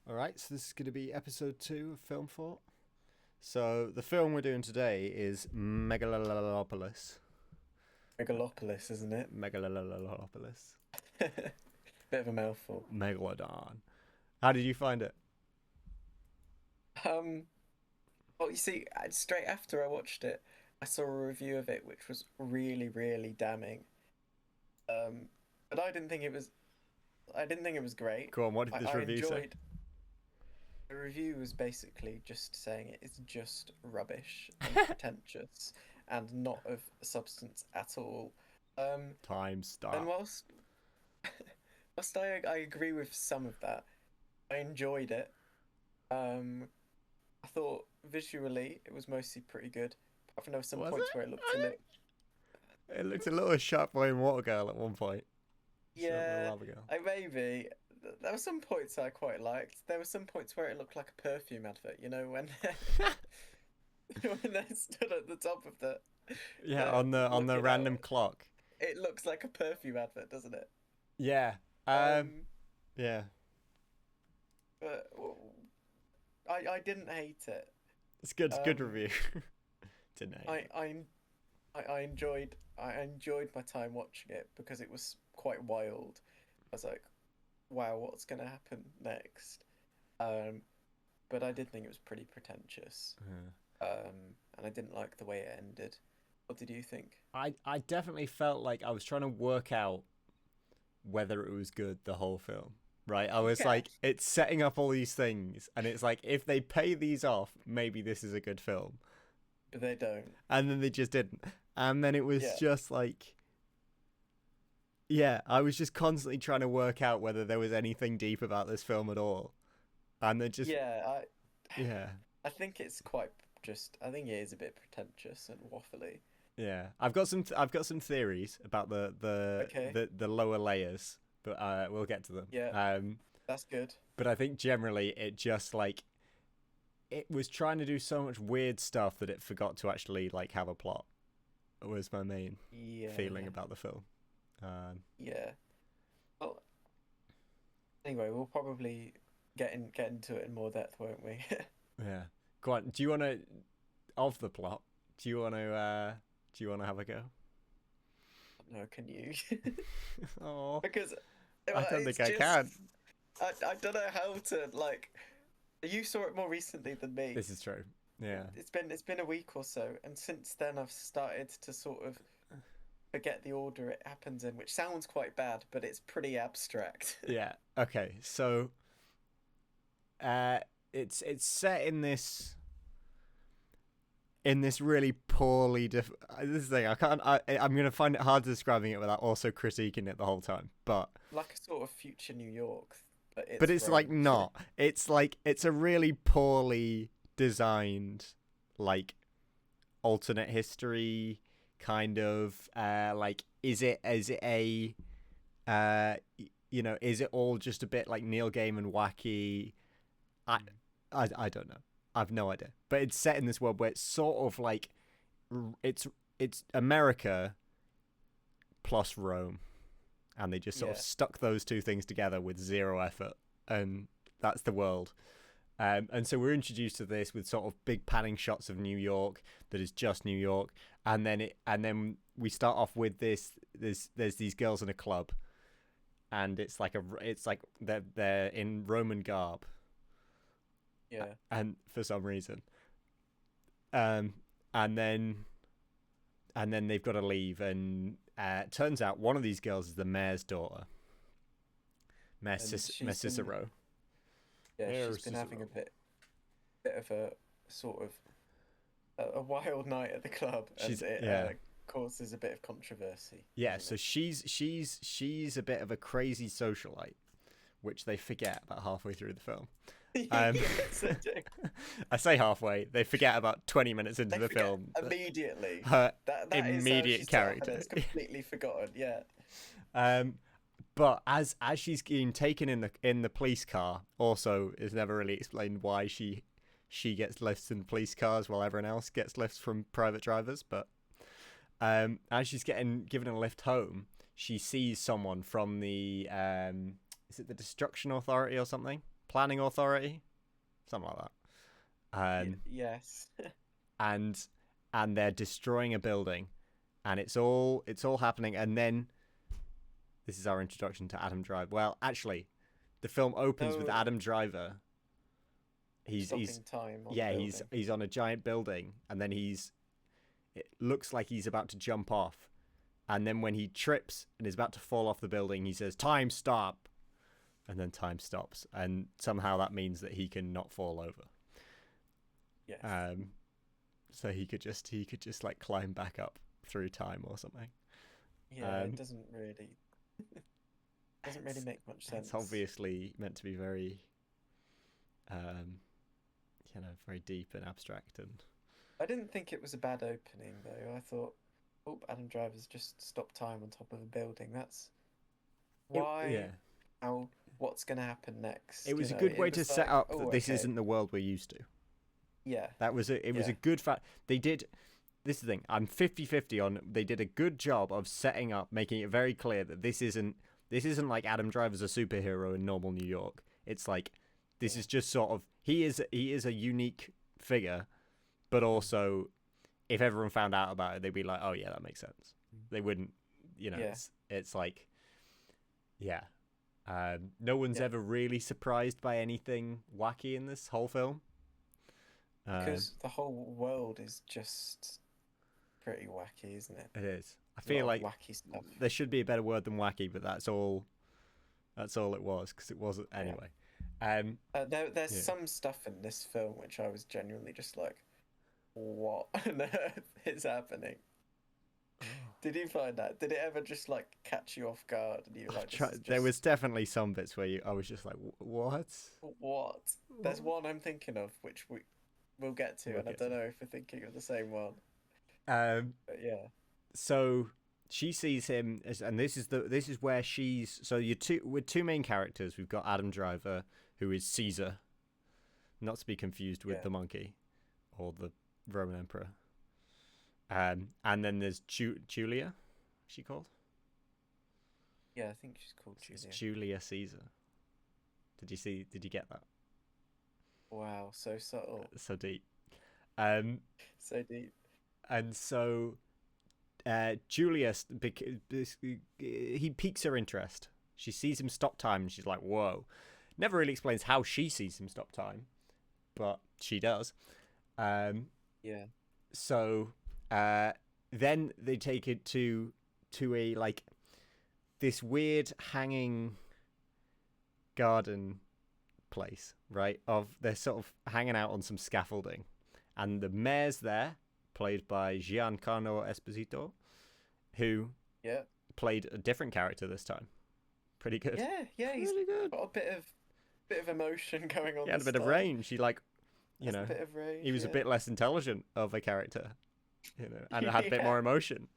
All right, so this is going to be episode 2 of Film Fort. So the film we're doing today is Megalopolis. Megalopolis, isn't it? Megalopolis. Bit of a mouthful. Megalodon. How did you find it? Um, well, you see, straight after I watched it, I saw a review of it which was really, really damning. Um, but I didn't think it was great. Go on, what did I, this I review say? enjoyed. The review was basically just saying it's just rubbish and pretentious and not of substance at all. Um, Time and stop. whilst I agree with some of that, I enjoyed it. Um, I thought visually it was mostly pretty good. Apart from there were some Was points where it looked a it? little. It looked a little Shark Boy and Water Girl at one point. Shark Boy and Yeah, Lava Girl. I maybe. There were some points I quite liked. There were some points where it looked like a perfume advert. You know when when they stood at the top of Yeah, the on the looking random out. clock. It looks like a perfume advert, doesn't it? Yeah. Um, Yeah. but I didn't hate it. It's good. It's good Um, review. Didn't hate I it. I I enjoyed my time watching it because it was quite wild. I was like, wow, what's gonna happen next? Um, but I did think it was pretty pretentious. Yeah. And I didn't like the way it ended. What did you think? I definitely felt like I was trying to work out whether it was good the whole film. Right? I was Yeah, like, it's setting up all these things, and it's like, if they pay these off, maybe this is a good film. but they don't. And then they just didn't. And then it was Yeah, just like, yeah, I was just constantly trying to work out whether there was anything deep about this film at all. And then just, yeah. yeah, I think it's quite just. I think it is a bit pretentious and waffly. yeah. I've got some theories about Okay, the lower layers, but we'll get to them. yeah, that's good. But I think generally it just like it was trying to do so much weird stuff that it forgot to actually like have a plot. Was my main feeling Yeah, about the film. Um, yeah. Well, anyway, we'll probably get into it in more depth, won't we? yeah. Go on. Do you want to of the plot? Do you want to do you want to have a go? No, can you? Oh, Because I don't it's think I just can. I don't know how to like. You saw it more recently than me. This is true. Yeah. It's been a week or so, and since then I've started to sort of forget the order it happens in, which sounds quite bad, but it's pretty abstract. Yeah. Okay. So, uh, it's set in this really poorly this is the thing I can't I'm gonna find it hard describing it without also critiquing it the whole time. Like a sort of future New York, but But it's it's like Rome. not. It's like it's a really poorly designed like alternate history kind of like is it a is it all just a bit like Neil Gaiman wacky? I Mm. I don't know. I've no idea. But it's set in this world where it's sort of like it's it's America plus Rome, and they just sort of Yeah, stuck those two things together with zero effort, and that's the world. And so we're introduced to this with sort of big panning shots of New York that is just New York, and then we start off with this. There's these girls in a club, and it's like they're in Roman garb, yeah. and for some reason, um, and then they've got to leave, and it turns out one of these girls is the mayor's daughter, And Mayor she's been Cicero. yeah Mayor she's been having a Cicero. bit of a sort of a wild night at the club, and She's it yeah. causes a bit of controversy, Yeah, doesn't so it? she's a bit of a crazy socialite, which they forget about halfway through the film. Um, Yes, they do. I say halfway, they forget about 20 minutes into They the forget film that immediately. her That is how immediate she's set up, and character. it's completely forgotten. Yeah, um, but as she's being taken in the police car, also is never really explained why she gets lifts in police cars while everyone else gets lifts from private drivers. But as she's getting given a lift home, she sees someone from the is it the Destruction Authority or something? planning authority, something like that. Yes. And they're destroying a building, and it's all happening, and then this is our introduction to Adam Driver. Well, actually, the film opens with Adam Driver. He's time on he's on a giant building, and then it looks like he's about to jump off, and then when he trips and is about to fall off the building, he says, "Time, stop," and then time stops, and somehow that means that he can not fall over. Yes. So he could just like climb back up through time or something. Yeah, it doesn't really make much sense. It's obviously meant to be very, very deep and abstract. And I didn't think it was a bad opening though. I thought, oh, Adam Driver's just stopped time on top of a building. That's why. What's going to happen next? It was a good way to set up that this isn't the world we're used to. Yeah. That was it was a good fact. They did. This is the thing. I'm 50-50 on. They did a good job of setting up, making it very clear that this isn't like Adam Driver's a superhero in normal New York. It's like this is just sort of he is a unique figure, but also if everyone found out about it, they'd be like, oh yeah, that makes sense. They wouldn't, it's like, yeah. No one's ever really surprised by anything wacky in this whole film. Because the whole world is just pretty wacky, isn't it? It is. I feel like wacky stuff. There should be a better word than wacky, but that's all it was, because it wasn't anyway. There's some stuff in this film which I was genuinely just like, what on earth is happening? Did you find that? Did it ever just like catch you off guard? And you like there was definitely some bits where I was just like, what? What? There's one I'm thinking of which we'll get to, and I don't know if we're thinking of the same one. But yeah. So she sees him, and this is where she's. So with two main characters. We've got Adam Driver, who is Caesar, not to be confused with the monkey, or the Roman emperor. And then there's Julia. Is she called? Yeah, I think she's called Julia. It's Julia Caesar. Did you get that? Wow, so subtle. So deep. So deep. And so Julius, he piques her interest. She sees him stop time, and she's like, whoa. Never really explains how she sees him stop time, but she does. Yeah. So then they take it to a, like, this weird hanging garden place, right? They're sort of hanging out on some scaffolding, and the mayor's there, played by Giancarlo Esposito, who played a different character this time. Pretty good. Yeah, he's really good. Got a bit of emotion going on. He had a bit of range. He, like, a bit of range, he was a bit less intelligent of a character, and it had a bit more emotion.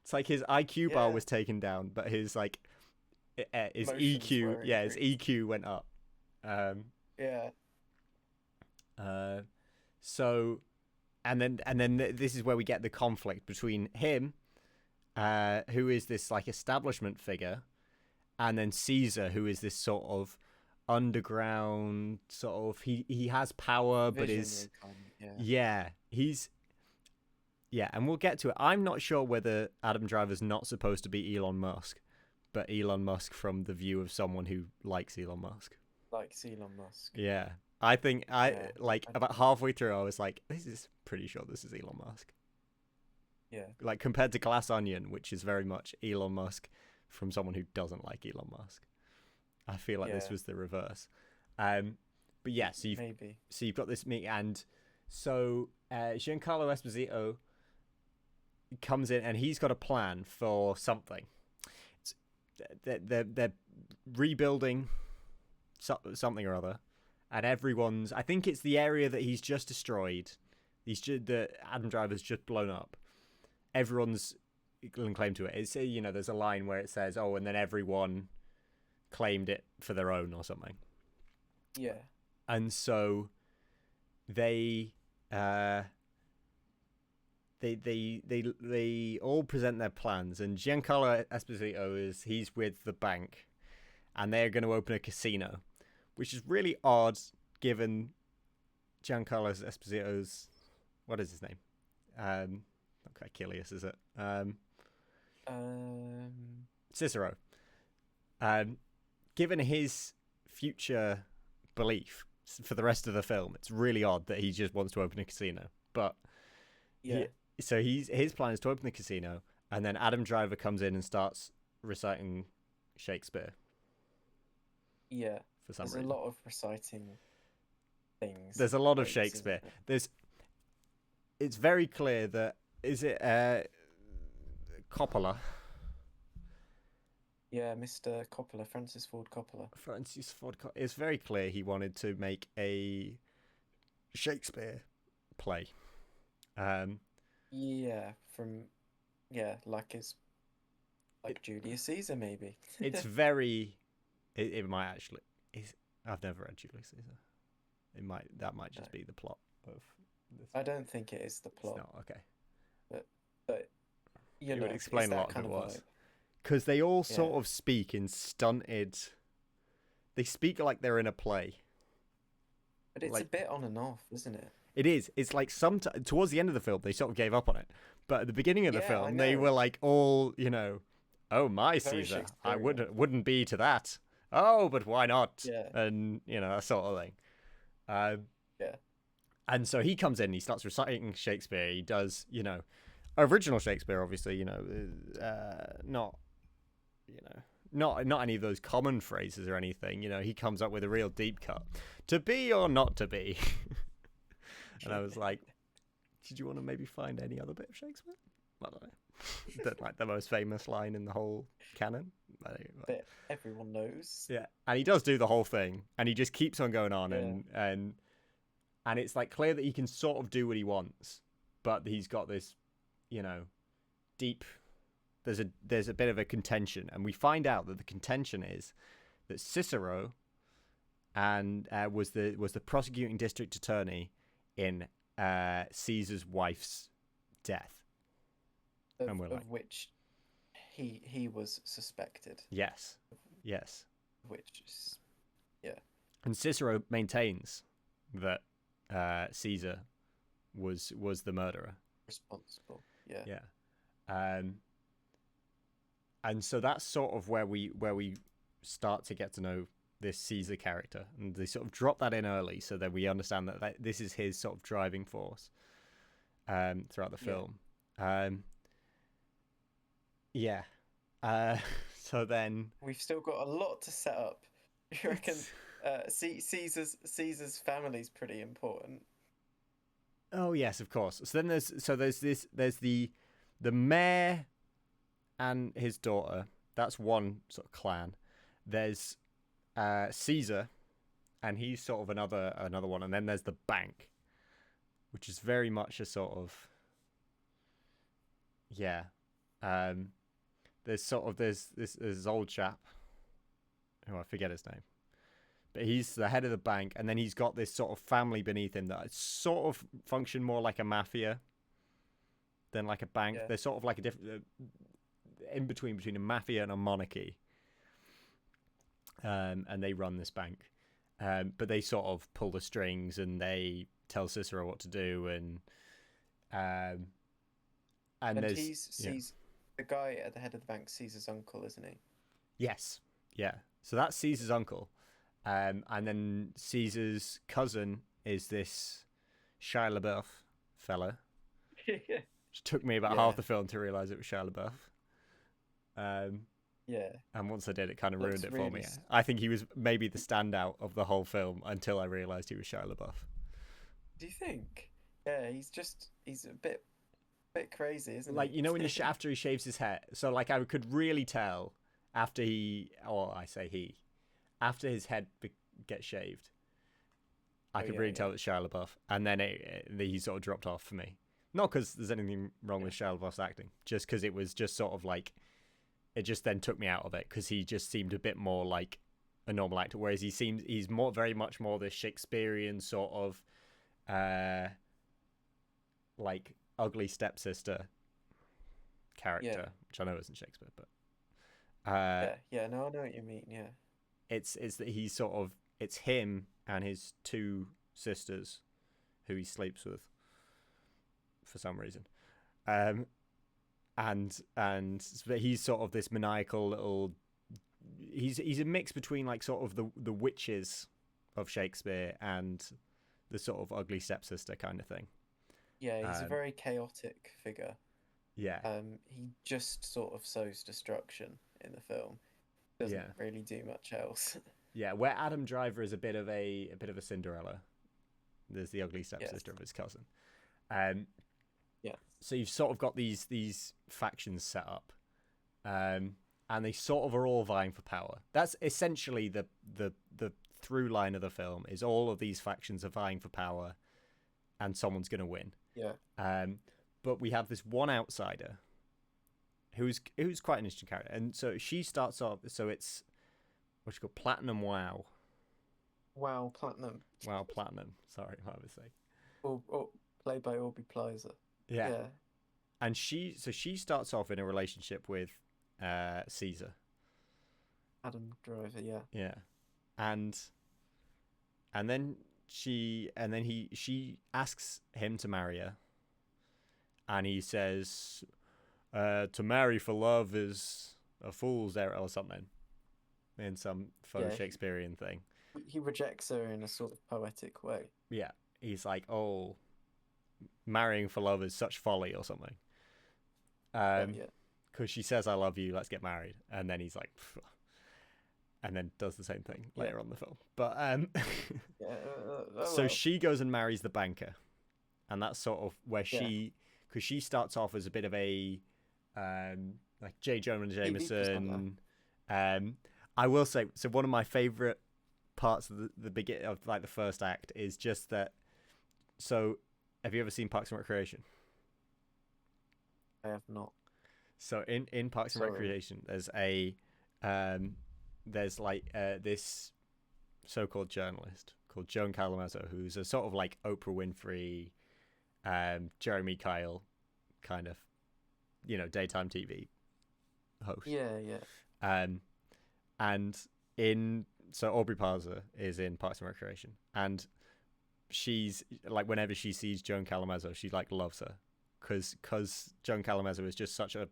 It's like his IQ bar was taken down, but his his EQ, his EQ went up. So, and then this is where we get the conflict between him, who is this like establishment figure, and then Caesar, who is this sort of underground sort of he has power, but is and we'll get to it. I'm not sure whether Adam Driver's not supposed to be Elon Musk, but Elon Musk from the view of someone who likes Elon Musk. Yeah. I think about halfway through I was like, pretty sure this is Elon Musk. Yeah. Like compared to Glass Onion, which is very much Elon Musk from someone who doesn't like Elon Musk. I feel like this was the reverse. But yeah, so you've got this meeting, and so Giancarlo Esposito comes in, and he's got a plan for something. They're rebuilding something or other, and I think it's the area that he's just destroyed. The Adam Driver's just blown up. Everyone's claim to it. It's there's a line where it says, "Oh, and then everyone claimed it for their own" or something. Yeah. And so they all present their plans, and Giancarlo Esposito he's with the bank, and they're going to open a casino, which is really odd given Giancarlo Esposito's, what is his name? Not Achilles, is it? Cicero. Given his future belief for the rest of the film, it's really odd that he just wants to open a casino. But his plan is to open the casino, and then Adam Driver comes in and starts reciting Shakespeare. Yeah. For some reason. There's a lot of reciting things. There's a lot of Shakespeare. It's very clear that Coppola. Yeah, Mr. Coppola, Francis Ford Coppola. It's very clear he wanted to make a Shakespeare play. Like Julius Caesar, maybe. It's very. It might actually. I've never read Julius Caesar. That might just be the plot of this. I don't think it is the plot. It's not, okay. But it would explain a lot if it was. Because they all sort of speak in stunted. They speak like they're in a play. But it's a bit on and off, isn't it? It is. It's like towards the end of the film, they sort of gave up on it. But at the beginning of the film, they were like all, oh, my very Caesar, I wouldn't be to that. Oh, but why not? Yeah. And, that sort of thing. And so he comes in, he starts reciting Shakespeare. He does, original Shakespeare, obviously, not any of those common phrases or anything. He comes up with a real deep cut. To be or not to be. And I was like, did you want to maybe find any other bit of Shakespeare? I don't know. Like the most famous line in the whole canon. That everyone knows. Yeah. And he does do the whole thing. And he just keeps on going on. And it's like clear that he can sort of do what he wants. But he's got this, deep... There's a bit of a contention. And we find out that the contention is that Cicero was the prosecuting district attorney in Caesar's wife's death. Of which he was suspected. Yes. Which is, And Cicero maintains that Caesar was the murderer. Responsible. Yeah. And so that's sort of where we start to get to know this Caesar character, and they sort of drop that in early so that we understand that this is his sort of driving force throughout the film. So then we've still got a lot to set up. You reckon Caesar's family's pretty important? Oh yes, of course. So then there's the mayor and his daughter. That's one sort of clan. There's Caesar, and he's sort of another one, and then there's the bank, which is very much a sort of there's this old chap who I forget his name, but he's the head of the bank, and then he's got this sort of family beneath him that sort of function more like a mafia than like a bank. They're sort of like a different in between a mafia and a monarchy. And they run this bank, but they sort of pull the strings and they tell Cicero what to do, and he's the guy at the head of the bank, Caesar's uncle, isn't he? Yes, yeah. So that's Caesar's uncle, and then Caesar's cousin is this Shia LaBeouf fella. Which took me about half the film to realize it was Shia LaBeouf. And once I did, it kind of ruined it for me. I think he was maybe the standout of the whole film until I realised he was Shia LaBeouf. Do you think? Yeah, he's a bit crazy, isn't he? Like, after he shaves his hair. So, like, I could really tell after after his head gets shaved, I could really tell it's Shia LaBeouf. And then he sort of dropped off for me. Not because there's anything wrong with Shia LaBeouf's acting, just because it was just sort of like, it just then took me out of it because he just seemed a bit more like a normal actor, whereas he's very much more this Shakespearean sort of like ugly stepsister character, which I know isn't Shakespeare, but no, I know what you mean. Yeah, it's that he's sort of it's him and his two sisters who he sleeps with for some reason. Um, and he's sort of this maniacal little. He's a mix between like sort of the witches of Shakespeare and the sort of ugly stepsister kind of thing. Yeah, he's a Um, very chaotic figure. yeah, He just sort of sows destruction in the film. Doesn't yeah, really do much else. yeah. Where Adam Driver is a bit of a Cinderella. There's the ugly Yes. stepsister of his cousin. Um, Yeah. so you've sort of got these factions set up, and they sort of are all vying for power. That's essentially the through line of the film is all of these factions are vying for power, and someone's going to win. Yeah. Um, but we have this one outsider who's quite an interesting character, and so she starts off. So it's what's called Platinum Wow. Wow, Platinum. Wow, Platinum. Sorry, what was I saying? Or played by Aubrey Plaza. Yeah, Yeah. and she starts off in a relationship with Caesar. Adam Driver. Yeah. Yeah, and then she asks him to marry her, and he says, "To marry for love is a fool's errand," or something, in some faux Yeah. Shakespearean thing. He rejects her in a sort of poetic way. Yeah, he's like, "Oh, marrying for love is such folly," or something. Yeah. Because she says, "I love you, let's get married," and then he's like, "Pff," and then does the same thing Yeah. later on in the film. But Yeah. so Well. she goes and marries the banker, and that's sort of where Yeah. because she starts off as a bit of a like J. Jonah TV presenter. Jameson. I will say, so one of my favorite parts of the beginning of like the first act is just that. So, have you ever seen Parks and Recreation? I have not. So in Parks and Sorry. Recreation, there's like this so-called journalist called Joan Calamazzo, who's a sort of like Oprah Winfrey, Jeremy Kyle kind of, daytime TV host. Yeah. Yeah. And so Aubrey Plaza is in Parks and Recreation, and she's like, whenever she sees Joan Calamazzo, she like loves her because Joan Calamazzo is just such a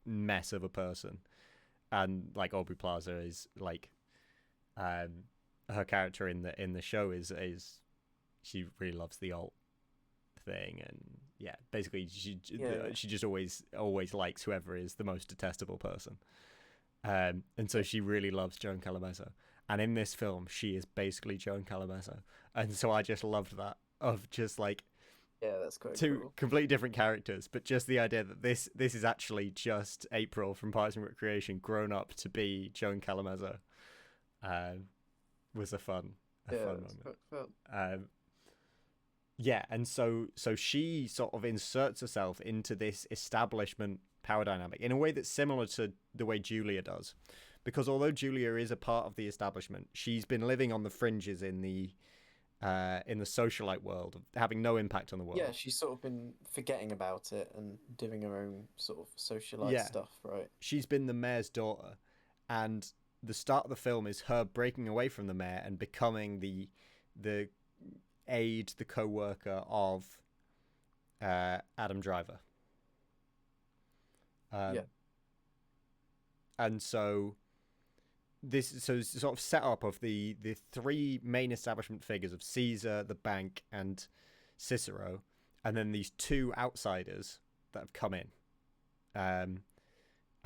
mess of a person, and like Aubrey Plaza is like, her character in the show is she really loves the alt thing, and yeah, basically Yeah. she just always likes whoever is the most detestable person, and so she really loves Joan Calamazzo, and in this film she is basically Joan Calamazzo, and so I just loved that of just like Yeah. That's quite two cool. completely different characters, but just the idea that this is actually just April from Parks and Recreation grown up to be Joan Calamazzo, was a fun Yeah. fun That's moment. quite fun. Yeah, and so she sort of inserts herself into this establishment power dynamic in a way that's similar to the way Julia does, because although Julia is a part of the establishment, she's been living on the fringes in the socialite world, having no impact on the world. Yeah, she's sort of been forgetting about it and doing her own sort of socialite Yeah, stuff, right? she's been the mayor's daughter, and the start of the film is her breaking away from the mayor and becoming the aide, the co-worker of Adam Driver. Yeah. And so it's sort of set up of the three main establishment figures of Caesar, the bank, and Cicero, and then these two outsiders that have come in.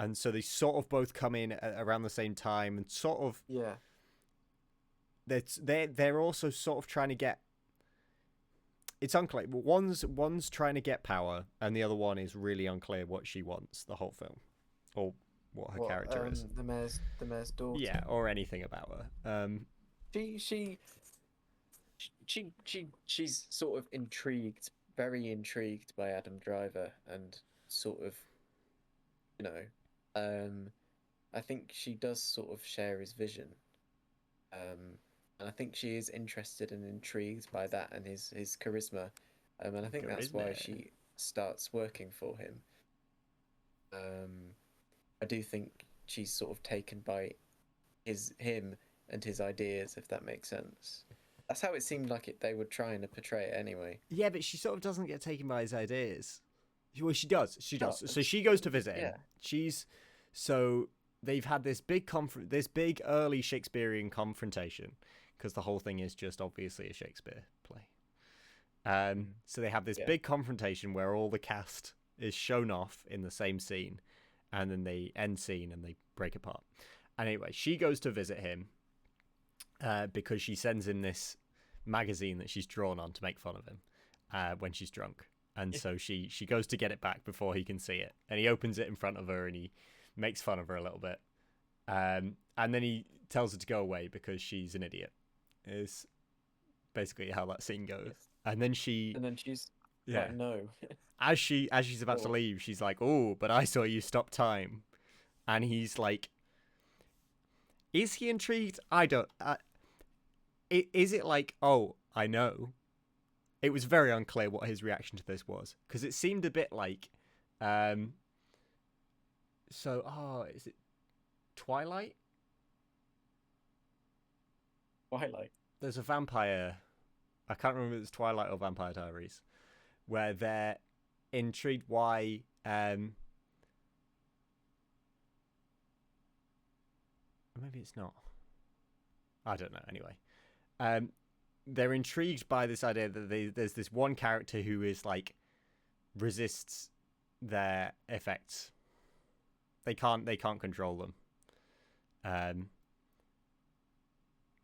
And so they sort of both come in around the same time, and sort of Yeah. they're also sort of trying to get. It's unclear. One's trying to get power, and the other one is really unclear what she wants the whole film, or what her character is. The mayor's daughter. Yeah, or anything about her. She she she's sort of intrigued, very intrigued by Adam Driver, and sort of, you know, I think she does sort of share his vision. And I think she is interested and intrigued by that and his charisma. And I think that's why Charisma. she starts working for him. I do think she's sort of taken by him and his ideas, if that makes sense. That's how it seemed like they were trying to portray it anyway. Yeah, but she sort of doesn't get taken by his ideas. Well, she does. She Oh, does. So she goes to visit him. yeah. So they've had this this big early Shakespearean confrontation, because the whole thing is just obviously a Shakespeare play. So they have this big confrontation where all the cast is shown off in the same scene, and then they end scene and they break apart. And anyway, she goes to visit him because she sends him this magazine that she's drawn on to make fun of him when she's drunk. And so she goes to get it back before he can see it. And he opens it in front of her and he makes fun of her a little bit. And then he tells her to go away because she's an idiot. Is basically how that scene goes. And then she's like, no. as she's about to leave, she's like, "Oh, but I saw you stop time." And he's like, is he intrigued? I don't. Is it like, oh, I know? It was very unclear what his reaction to this was, because it seemed a bit like, is it Twilight? Twilight. There's a vampire. I can't remember if it's Twilight or Vampire Diaries, where they're intrigued why. Maybe it's not. I don't know. Anyway, they're intrigued by this idea that there's this one character who is like resists their effects. They can't control them.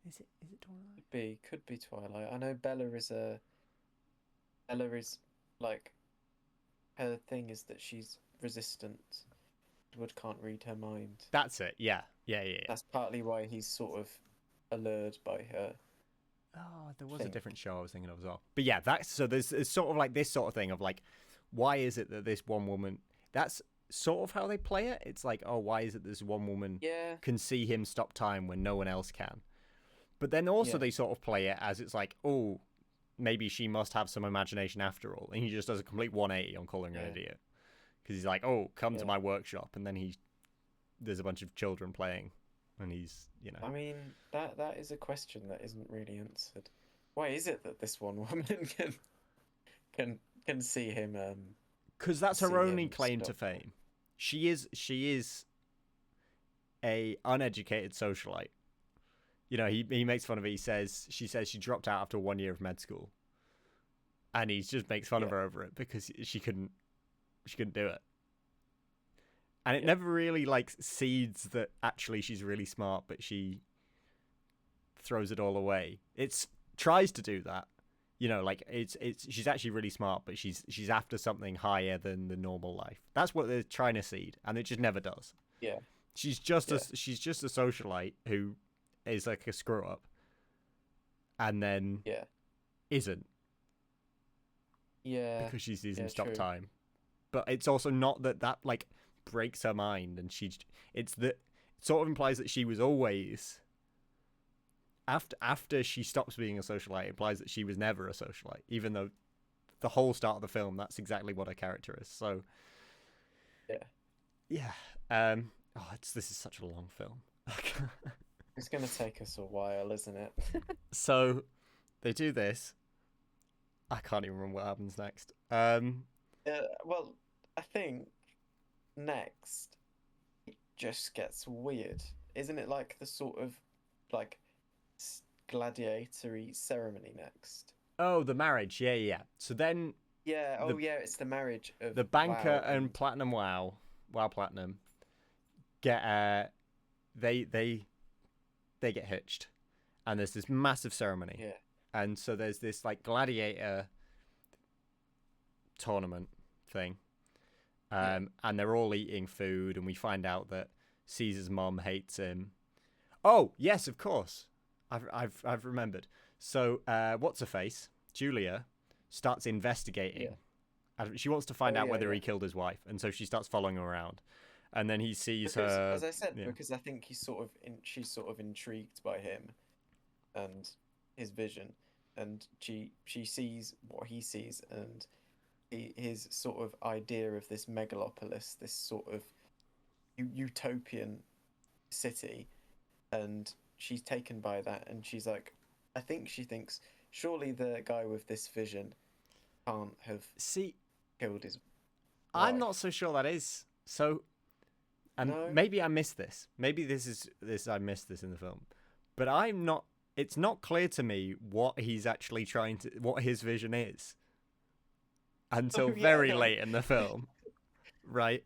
Is it Twilight? Could be Twilight. I know Bella is like, her thing is that she's resistant. Edward can't read her mind. That's it. Yeah. That's partly why he's sort of allured by her. Oh, there was a different show I was thinking of as well. But yeah, there's sort of like this sort of thing of like, why is it that this one woman? That's sort of how they play it. It's like, oh, why is it this one woman can see him stop time when no one else can? But then also they sort of play it as it's like, oh, maybe she must have some imagination after all, and he just does a complete 180 on calling her an idiot, because he's like, oh, come to my workshop, and then there's a bunch of children playing. And he's, I mean, that is a question that isn't really answered. Why is it that this one woman can see him? Because that's her only claim to fame. She is a uneducated socialite. He makes fun of it. She says she dropped out after 1 year of med school, and he just makes fun of her over it because she couldn't do it. And it never really like seeds that actually she's really smart, but she throws it all away. It's tries to do that, like it's she's actually really smart, but she's after something higher than the normal life. That's what they're trying to seed, and it just never does. Yeah, she's just a socialite who is like a screw up, and then isn't. Yeah, because she sees him stop time. But it's also not that like breaks her mind, and it sort of implies that she was always after she stops being a socialite. It implies that she was never a socialite, even though the whole start of the film that's exactly what her character is. So this is such a long film. It's gonna take us a while, isn't it? So they do this. I can't even remember what happens next. Well, I think next it just gets weird, isn't it? Like the sort of like gladiatory ceremony next. Oh, the marriage, yeah. So then, it's the marriage of the banker WoW and Platinum WoW Platinum get they get hitched, and there's this massive ceremony. Yeah. And so there's this like gladiator tournament thing. And they're all eating food, and we find out that Caesar's mom hates him. Oh, yes, of course. I've remembered. So what's her face? Julia starts investigating. She wants to find out whether he killed his wife, and so she starts following him around. And then he sees her. As I said, because I think she's sort of intrigued by him and his vision, and she sees what he sees, and his sort of idea of this megalopolis, this sort of utopian city, and she's taken by that, and she's like, I think she thinks surely the guy with this vision can't have See, killed his I'm wife. not so sure that is so. And No, maybe I missed this. Maybe I missed this in the film. But I'm not. It's not clear to me what he's actually what his vision is until oh yeah, very no, late in the film, right?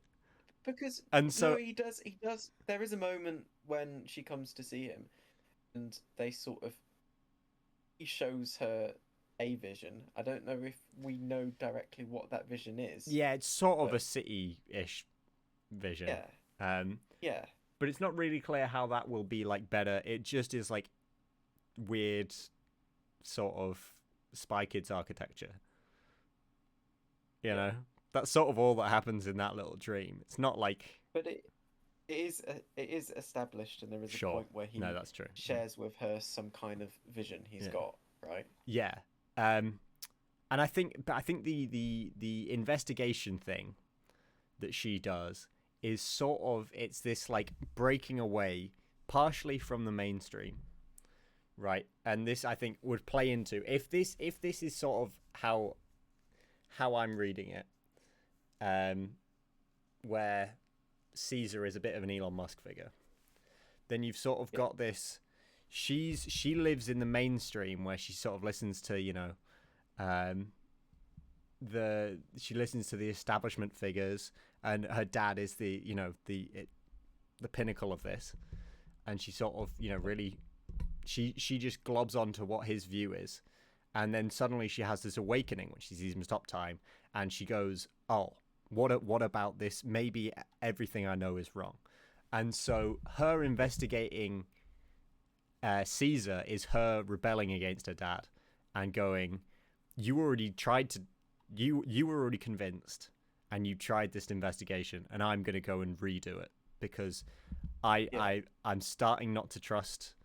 because And no, so, he does. He does. There is a moment when she comes to see him, and they sort of he shows her a vision. I don't know if we know directly what that vision is, yeah, it's sort of but a city-ish vision. yeah, Um, yeah, but it's not really clear how that will be like better. It just is like weird, sort of Spy Kids architecture. You yeah. know, that's sort of all that happens in that little dream. It's not like But it is established, and there is a sure, point where no, he that's true. shares with her some kind of vision he's Yeah, got, right? yeah. And I think the investigation thing that she does is sort of it's this like breaking away partially from the mainstream, right? And this I think would play into if this is sort of how I'm reading it, where Caesar is a bit of an Elon Musk figure, then you've sort of Yeah, got this. She lives in the mainstream where she sort of listens to um, she listens to the establishment figures, and her dad is the pinnacle of this, and she sort of really she just globs onto what his view is, and then suddenly she has this awakening when she sees him stop time, and she goes, oh, what about this? Maybe everything I know is wrong. And so her investigating Caesar is her rebelling against her dad and going, you already tried to, you were already convinced, and you tried this investigation, and I'm going to go and redo it because yeah, I'm starting not to trust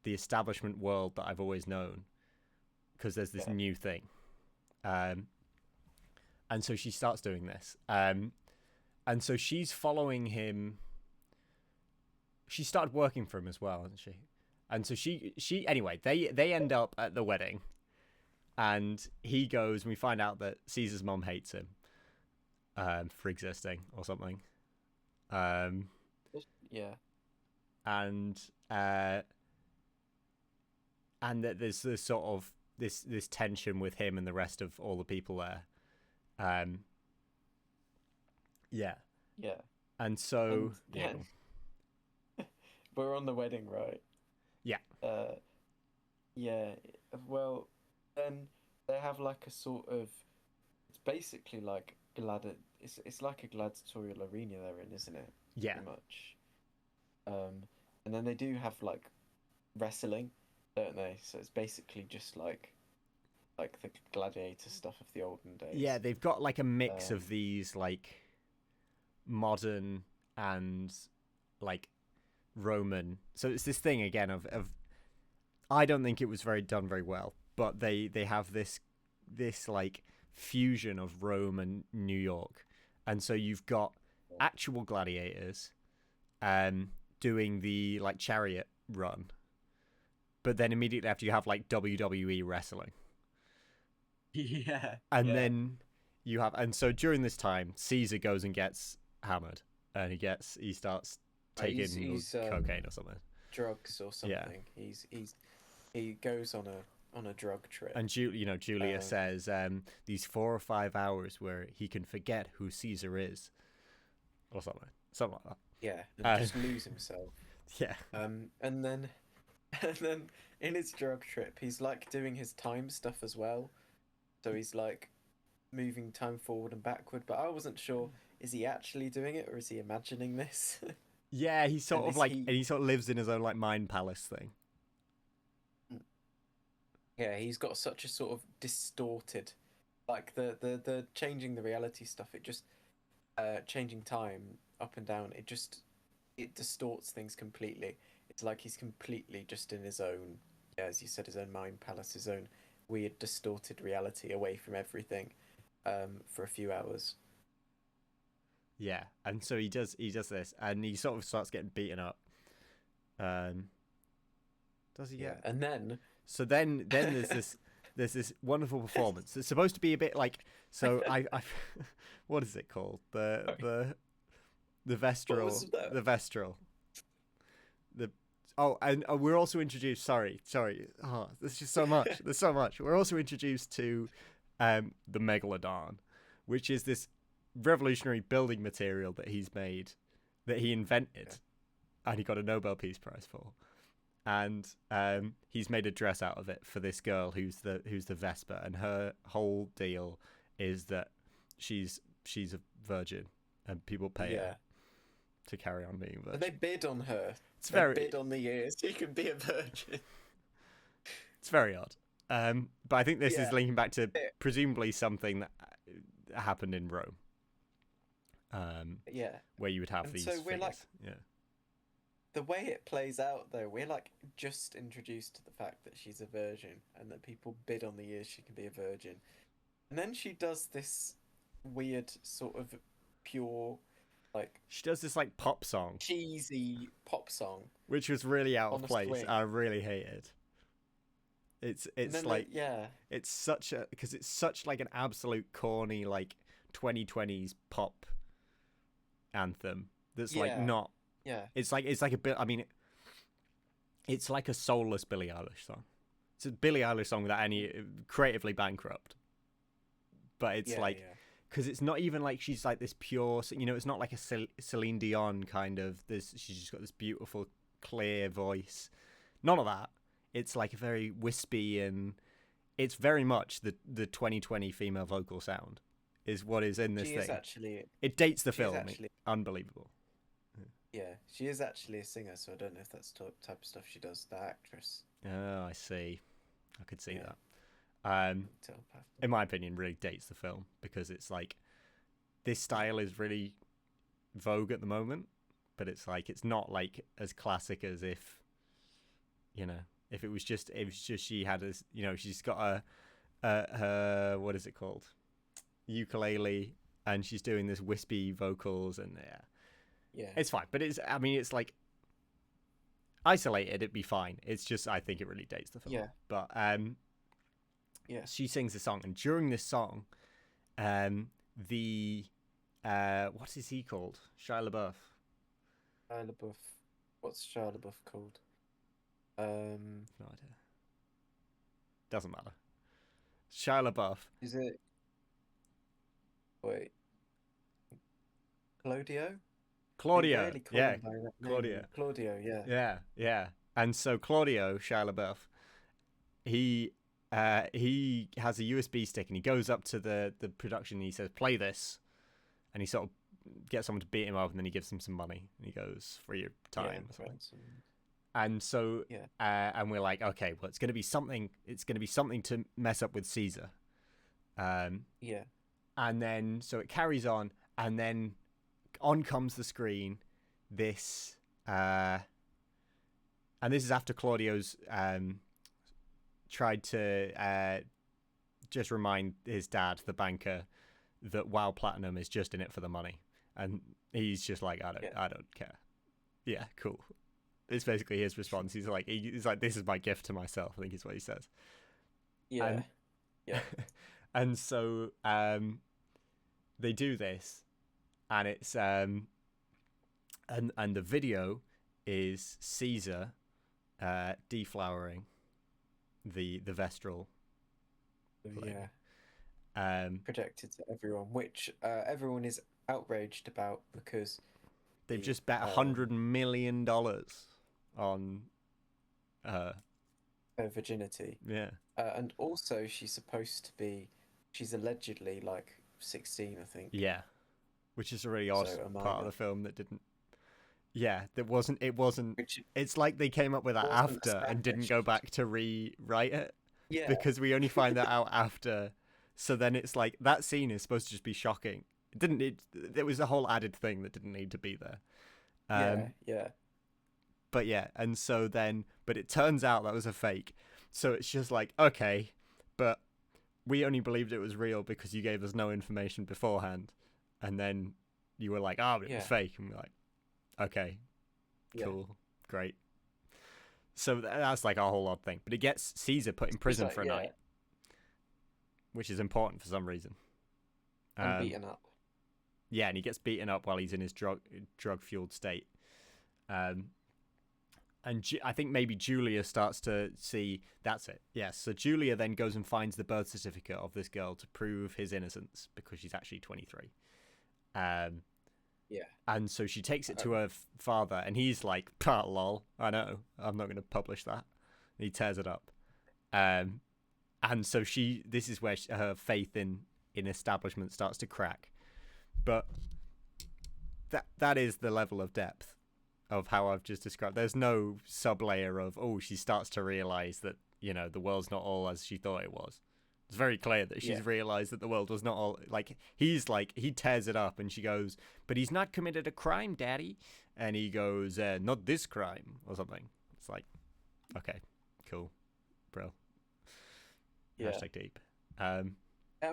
the establishment world that I've always known because there's this yeah, new thing. Um, and so she starts doing this. And so she's following him. She started working for him as well, hasn't she? And so she anyway, they end up at the wedding, and he goes, and we find out that Caesar's mom hates him for existing or something. Um, yeah, and uh, and that there's this sort of this tension with him and the rest of all the people there. Um, yeah, yeah. and so And yeah, then we're on the wedding, right? yeah, Uh, yeah. Well, then they have like a sort of. It's basically like It's like a gladiatorial arena they're in, isn't it? yeah, Pretty much. Um, and then they do have like wrestling, don't they? So it's basically just like the gladiator stuff of the olden yeah. days. They've got like a mix of Um, these like modern and like Roman. So it's this thing again of I don't think it was very well, but they have this like fusion of Rome and New York, and so you've got actual gladiators, doing the like chariot run, but then immediately after you have like WWE wrestling, yeah, and yeah. then you have and so during this time Caesar goes and gets hammered, and he starts taking He's cocaine or something. drugs or Yeah. something. He goes on a drug trip. And Julia Um, says these 4 or 5 hours where he can forget who Caesar is, or something like yeah, and that. just lose himself. Yeah, And then and then in his drug trip, he's like doing his time stuff as well. So he's like moving time forward and backward, but I wasn't sure, is he actually doing it or is he imagining this? yeah. He's sort And of is like, he and he sort of lives in his own like mind palace thing. Yeah, he's got such a sort of distorted, like the changing the reality stuff, it just changing time up and down, it distorts things completely. It's like he's completely just in his own, yeah, as you said, his own mind palace, his own weird distorted reality away from everything, for a few hours. Yeah, and so he does this, and he sort of starts getting beaten up. Um, Does he Yeah, get? and then So then there's this wonderful performance. It's supposed to be a bit like, so I what is it called? The what was Vestral, that? the Vestral. The Oh, and we're also introduced. Sorry. Oh, there's just so much. There's so much. We're also introduced to the Megalodon, which is this revolutionary building material that he's made, that he invented, and he got a Nobel Peace Prize for. And he's made a dress out of it for this girl who's the Vesper, and her whole deal is that she's a virgin, and people pay her to carry on being virgin. And they bid on her. It's they bid on the years. She can be a virgin. It's very odd. But I think this is linking back to Yeah. presumably something that happened in Rome. Where you would have these so we're figures. like, yeah. the way it plays out, though, we're like just introduced to the fact that she's a virgin and that people bid on the years she can be a virgin. And then she does this weird sort of pure, like, She does this like pop song, cheesy pop song, which was really out of on a place. swing. I really hate it. It's then, like yeah, it's such like an absolute corny like 2020s pop anthem that's like not. yeah, It's like a bit. I mean, it's like a soulless Billie Eilish song. It's a Billie Eilish song without any creatively bankrupt. But it's because it's not even like she's like this pure. It's not like a Celine Dion kind of this. She's just got this beautiful, clear voice. None of that. It's like a very wispy, and it's very much the 2020 female vocal sound is what is in this she thing. is actually. It dates the she is film. actually- Unbelievable. Yeah, she is actually a singer, so I don't know if that's the type of stuff she does. The actress. Oh, I see. I could see that. Telepath. In my opinion, really dates the film because it's like this style is really vogue at the moment, but it's like it's not like as classic as if if it was just she had as she's got her what is it called, ukulele, and she's doing this wispy vocals, and it's fine. But it's like isolated, it'd be fine. It's just I think it really dates the film. Yeah. But she sings a song, and during this song, the what is he called? Shia LaBeouf. Shia LaBeouf. What's Shia LaBeouf called? No idea. Doesn't matter. Shia LaBeouf. Is it? Wait. Claudio. Claudio. Yeah. Claudio. Claudio. Yeah. Yeah. And so Claudio, Shia LaBeouf, he has a USB stick, and he goes up to the production, and he says, "Play this," and he sort of gets someone to beat him up, and then he gives them some money, and he goes, "For your time," or something. And so, and we're like, okay, well, it's going to be something. It's going to be something to mess up with Caesar. And then so it carries on, and then on comes the screen. This, and this is after Claudio's tried to just remind his dad, the banker, that WoW Platinum is just in it for the money, and he's just like, I don't care. Yeah, cool. It's basically his response. He's like, this is my gift to myself, I think is what he says. Yeah. And so they do this, and it's and the video is Caesar deflowering the Vestral. Projected to everyone, which everyone is outraged about because they've just bet $100 million on her virginity. Yeah. And also she's allegedly like 16, I think. Yeah. Which is a really odd part of the film that didn't. Yeah, it wasn't. It's like they came up with that after and didn't go back to rewrite it. Yeah. Because we only find that out after. So then it's like that scene is supposed to just be shocking. It didn't. There was a whole added thing that didn't need to be there. But and so then, but it turns out that was a fake. So it's just like, okay, but we only believed it was real because you gave us no information beforehand, and then you were like, it was fake, and we're like, okay, cool, great. So that's like a whole odd thing. But it gets Caesar put in He's prison like, for a yeah, night, which is important for some reason. and beaten up. Yeah, and he gets beaten up while he's in his drug fueled state. Um, and I think maybe Julia starts to see that's it. Yes, so Julia then goes and finds the birth certificate of this girl to prove his innocence because she's actually 23. Yeah. And so she takes it to her father, and he's like, lol, I know, I'm not going to publish that. And he tears it up. And so this is where her faith in establishment starts to crack. But that is the level of depth of how I've just described. There's no sub-layer of, she starts to realize that, the world's not all as she thought it was. It's very clear that she's realized that the world was not all he tears it up, and she goes, but he's not committed a crime, Daddy. And he goes, not this crime or something. It's like, okay, cool, bro. Yeah. Hashtag deep. I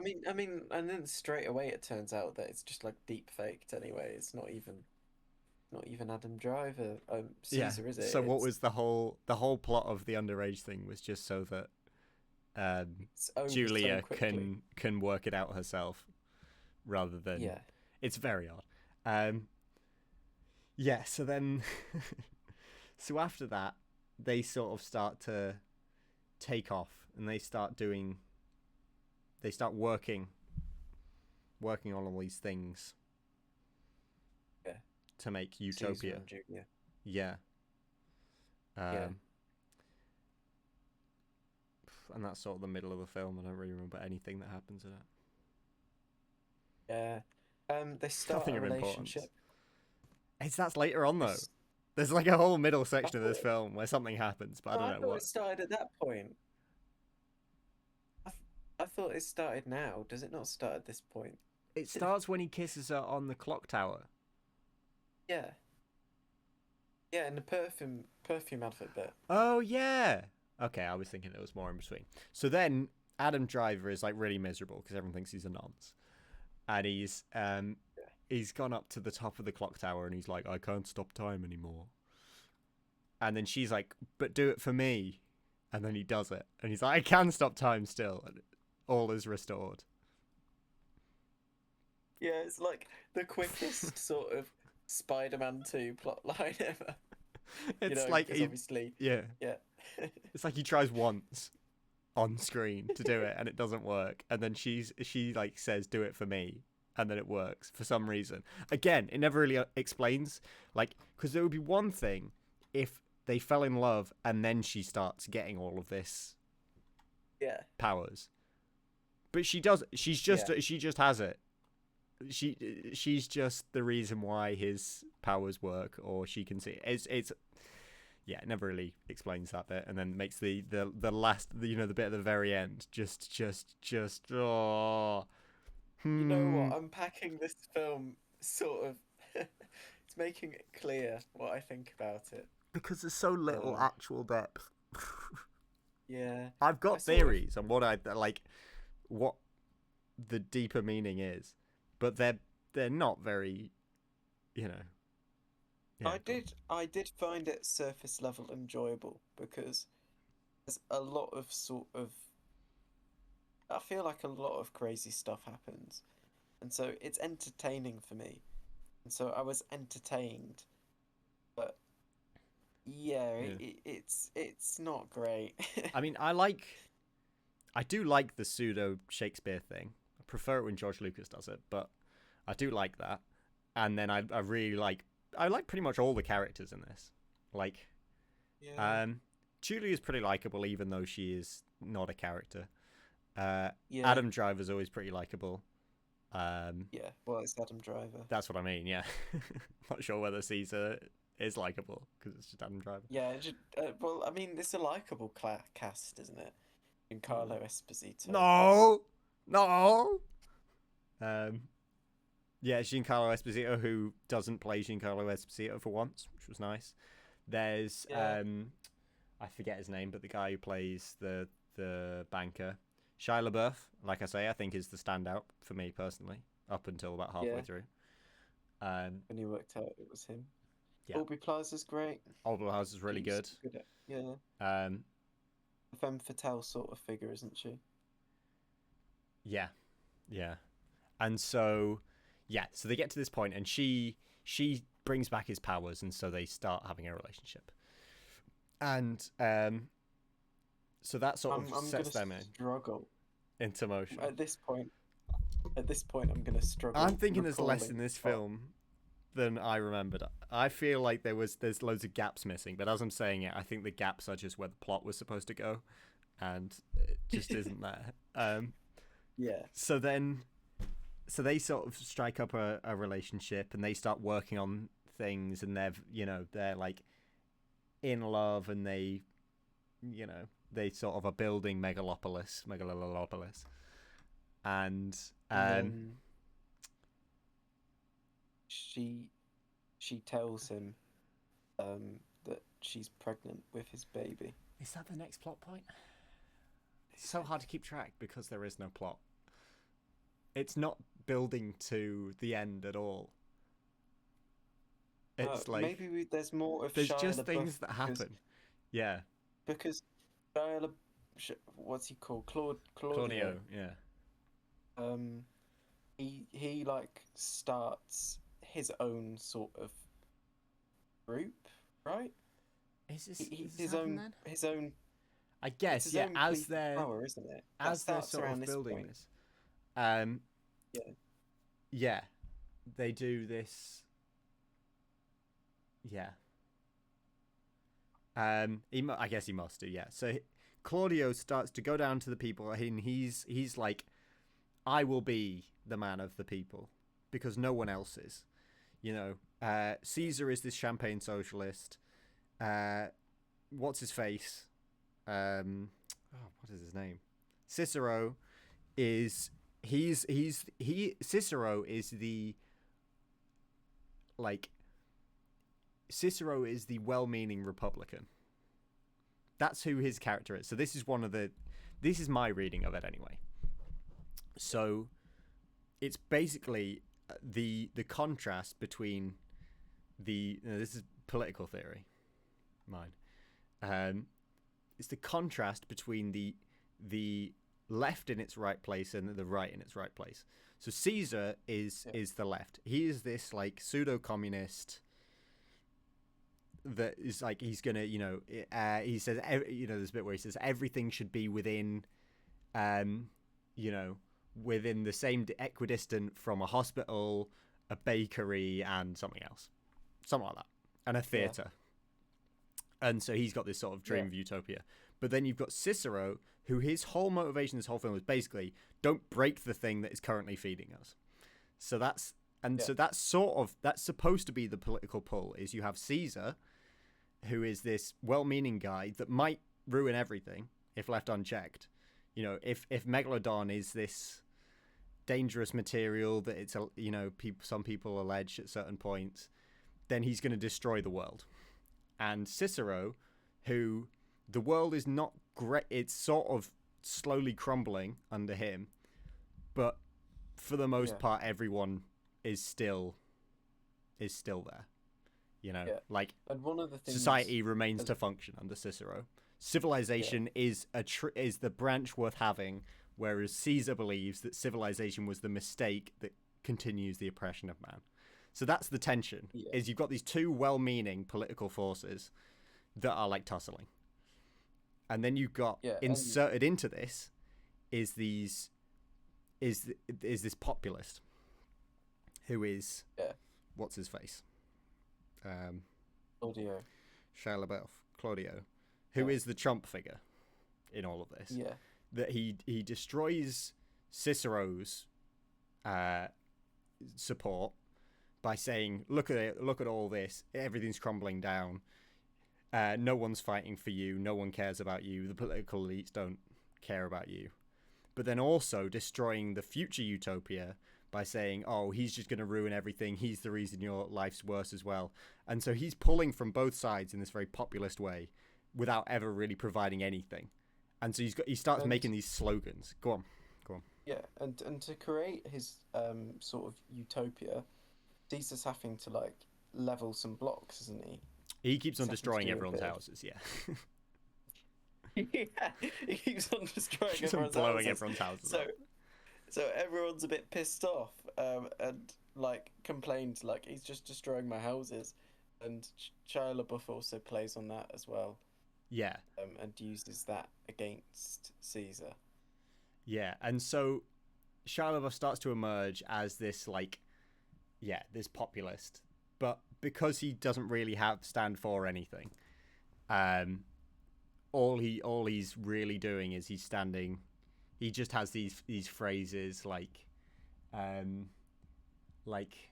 mean, and then straight away it turns out that it's just like deep faked anyway. It's not even Adam Driver. Caesar, is it? So what was the whole plot of the underage thing was just so that Julia can work it out herself, rather than it's very odd. So then so after that they sort of start to take off, and they start working on all these things to make Utopia. And that's sort of the middle of the film. I don't really remember anything that happens in it. They start a relationship. That's later on though. There's like a whole middle section of this film where something happens, but I don't know what. It started at that point. I thought it started now. Does it not start at this point? It starts when he kisses her on the clock tower. Yeah. Yeah, in the perfume advert bit. Oh yeah. Okay, I was thinking it was more in between. So then Adam Driver is like really miserable because everyone thinks he's a nonce, and he's gone up to the top of the clock tower and he's like, I can't stop time anymore. And then she's like, but do it for me. And then he does it, and he's like, I can stop time still, and all is restored. Yeah, it's like the quickest sort of Spider-Man 2 plot line ever. It's obviously, yeah. It's like he tries once on screen to do it, and it doesn't work. And then she like says, "Do it for me," and then it works for some reason. Again, it never really explains, because there would be one thing if they fell in love and then she starts getting all of this, powers. But she does. She just has it. She's just the reason why his powers work, or she can see it. It's it never really explains that bit, and then makes the last, the bit at the very end just You know what? Unpacking this film sort of it's making it clear what I think about it, because there's so little actual depth. Yeah, I've got theories on what the deeper meaning is, but they're not very, Yeah, I did find it surface level enjoyable, because there's a lot of I feel like a lot of crazy stuff happens, and so it's entertaining for me, and so I was entertained, but it's not great. I mean, I do like the pseudo Shakespeare thing. I prefer it when George Lucas does it, but I do like that. And then I really like pretty much all the characters in this. Julia's pretty likable, even though she is not a character. Adam Driver's always pretty likable. Well, it's Adam Driver. That's what I mean. Yeah, not sure whether Caesar is likable because it's just Adam Driver. Yeah, well, I mean, it's a likable cast, isn't it? Giancarlo Esposito. No. Giancarlo Esposito, who doesn't play Giancarlo Esposito for once, which was nice. There's I forget his name, but the guy who plays the banker, Shia LaBeouf, like I say, I think is the standout for me personally, up until about halfway through. When you worked out it was him. Yeah. Aubrey Plaza's great. Aubrey House is really She's good. good at, yeah, Um, a femme fatale sort of figure, isn't she? yeah, yeah. And so, yeah, so they get to this point, and she brings back his powers, and so they start having a relationship. And so that sort of I'm sets gonna them struggle into motion. at this point. At this point, I'm gonna I'm struggle thinking there's less in recalling this plot. film than I remembered. I feel like there's loads of gaps missing, but as I'm saying it, I think the gaps are just where the plot was supposed to go, and it just isn't there. Yeah, So then, so they sort of strike up a relationship, and they start working on things, and they're like in love, and they sort of are building Megalopolis, and and then she she tells him that she's pregnant with his baby. is that the next plot point? It's so hard to keep track because there is no plot. It's not building to the end at all. It's like Maybe there's more of there's Shia just LaBeouf things that happen. Yeah, because what's he called? Claudio. Claudio. Yeah. Um, he like starts his own sort of group, right? Is this, He, is this his happen own then? his own. I It's guess his yeah. own police power, isn't it? That As they're starts sort around of this building point. this, Yeah. yeah, they do this. Yeah. I guess he must do. Yeah. So Claudio starts to go down to the people, and he's like, I will be the man of the people because no one else is. Caesar is this champagne socialist. What's his face? What is his name? Cicero is Cicero is the like Cicero is the well-meaning Republican. That's who his character is. So this is my reading of it anyway. So it's basically the contrast between this is political theory, mine. It's the contrast between the left in its right place and the right in its right place. So Caesar is the left. He is this like pseudo communist that is like he's gonna he says there's a bit where he says everything should be within within the same equidistant from a hospital, a bakery, and something else, something like that, and a theater. And so he's got this sort of dream of utopia. But then you've got Cicero, who his whole motivation this whole film is basically don't break the thing that is currently feeding us. So that's that's supposed to be the political pull, is you have Caesar, who is this well-meaning guy that might ruin everything if left unchecked. If Megalodon is this dangerous material that it's some people allege at certain points, then he's going to destroy the world. And Cicero, who the world is not great, it's sort of slowly crumbling under him, but for the most part, everyone is still there. Like And one of the things society remains to function under Cicero. Civilization is the branch worth having, whereas Caesar believes that civilization was the mistake that continues the oppression of man. So that's the tension, is you've got these two well-meaning political forces that are like tussling. And then you've got inserted into this is this populist who is what's his face? Claudio. Shia LaBeouf, Claudio, who is the Trump figure in all of this. Yeah. That he destroys Cicero's support by saying, look at all this, everything's crumbling down. No one's fighting for you. No one cares about you. The political elites don't care about you. But then also destroying the future utopia by saying, oh, he's just going to ruin everything. He's the reason your life's worse as well. And so he's pulling from both sides in this very populist way without ever really providing anything. And so he starts making these slogans. Go on. Yeah, and to create his sort of utopia, Caesar's having to like level some blocks, isn't he? He keeps on He's having to destroying do a everyone's bit of- houses. Yeah, Yeah, he keeps on destroying keeps on everyone's blowing houses. everyone's houses So up. so everyone's a bit pissed off, and like complained like he's just destroying my houses, and Shia LaBeouf also plays on that as well, Yeah, and uses that against Caesar. yeah, and so Shia LaBeouf starts to emerge as this like, yeah, this populist, but because he doesn't really have stand for anything, um, all he's really doing is he's standing. He just has these phrases um, like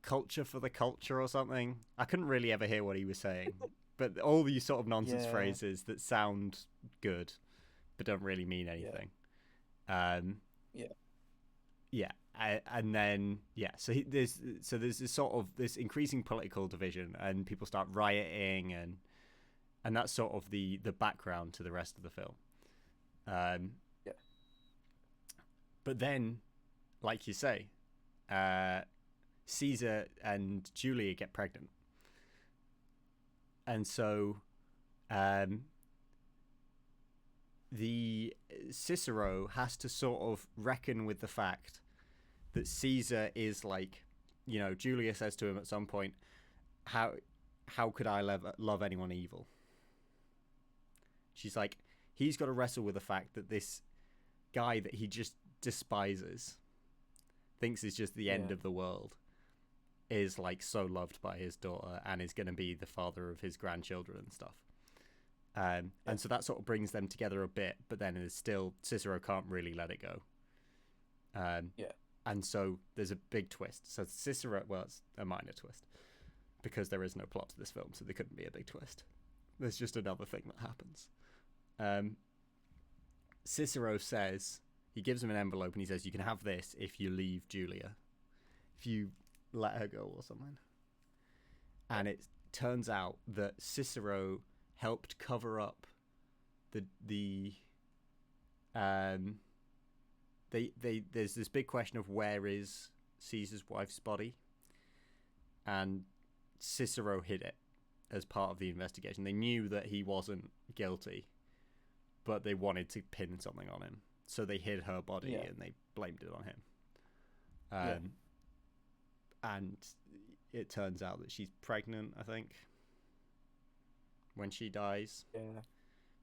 culture for the culture or something. I couldn't really ever hear what he was saying, but all these sort of nonsense Yeah, phrases that sound good but don't really mean yeah, anything. Um, yeah, yeah, and then yeah, there's this sort of this increasing political division, and people start rioting, and that's sort of the background to the rest of the film. Um, yeah, but then, like you say, uh, Caesar and Julia get pregnant, and so um, the Cicero has to sort of reckon with the fact that Caesar is like, Julia says to him at some point, how could I love anyone evil? She's like, he's got to wrestle with the fact that this guy that he just despises, thinks is just the end yeah, of the world, is like so loved by his daughter and is going to be the father of his grandchildren and stuff. yeah, And so that sort of brings them together a bit, but then it's still Cicero can't really let it go. yeah, And so there's a big twist. So Cicero, well, it's a minor twist because there is no plot to this film, so there couldn't be a big twist. There's just another thing that happens. Cicero says, he gives him an envelope and he says, you can have this if you leave Julia, if you let her go or something. And it turns out that Cicero helped cover up the there's this big question of where is Caesar's wife's body, and Cicero hid it as part of the investigation. They knew that he wasn't guilty, but they wanted to pin something on him, so they hid her body yeah, and they blamed it on him. yeah, And it turns out that she's pregnant, I think, when she dies. yeah,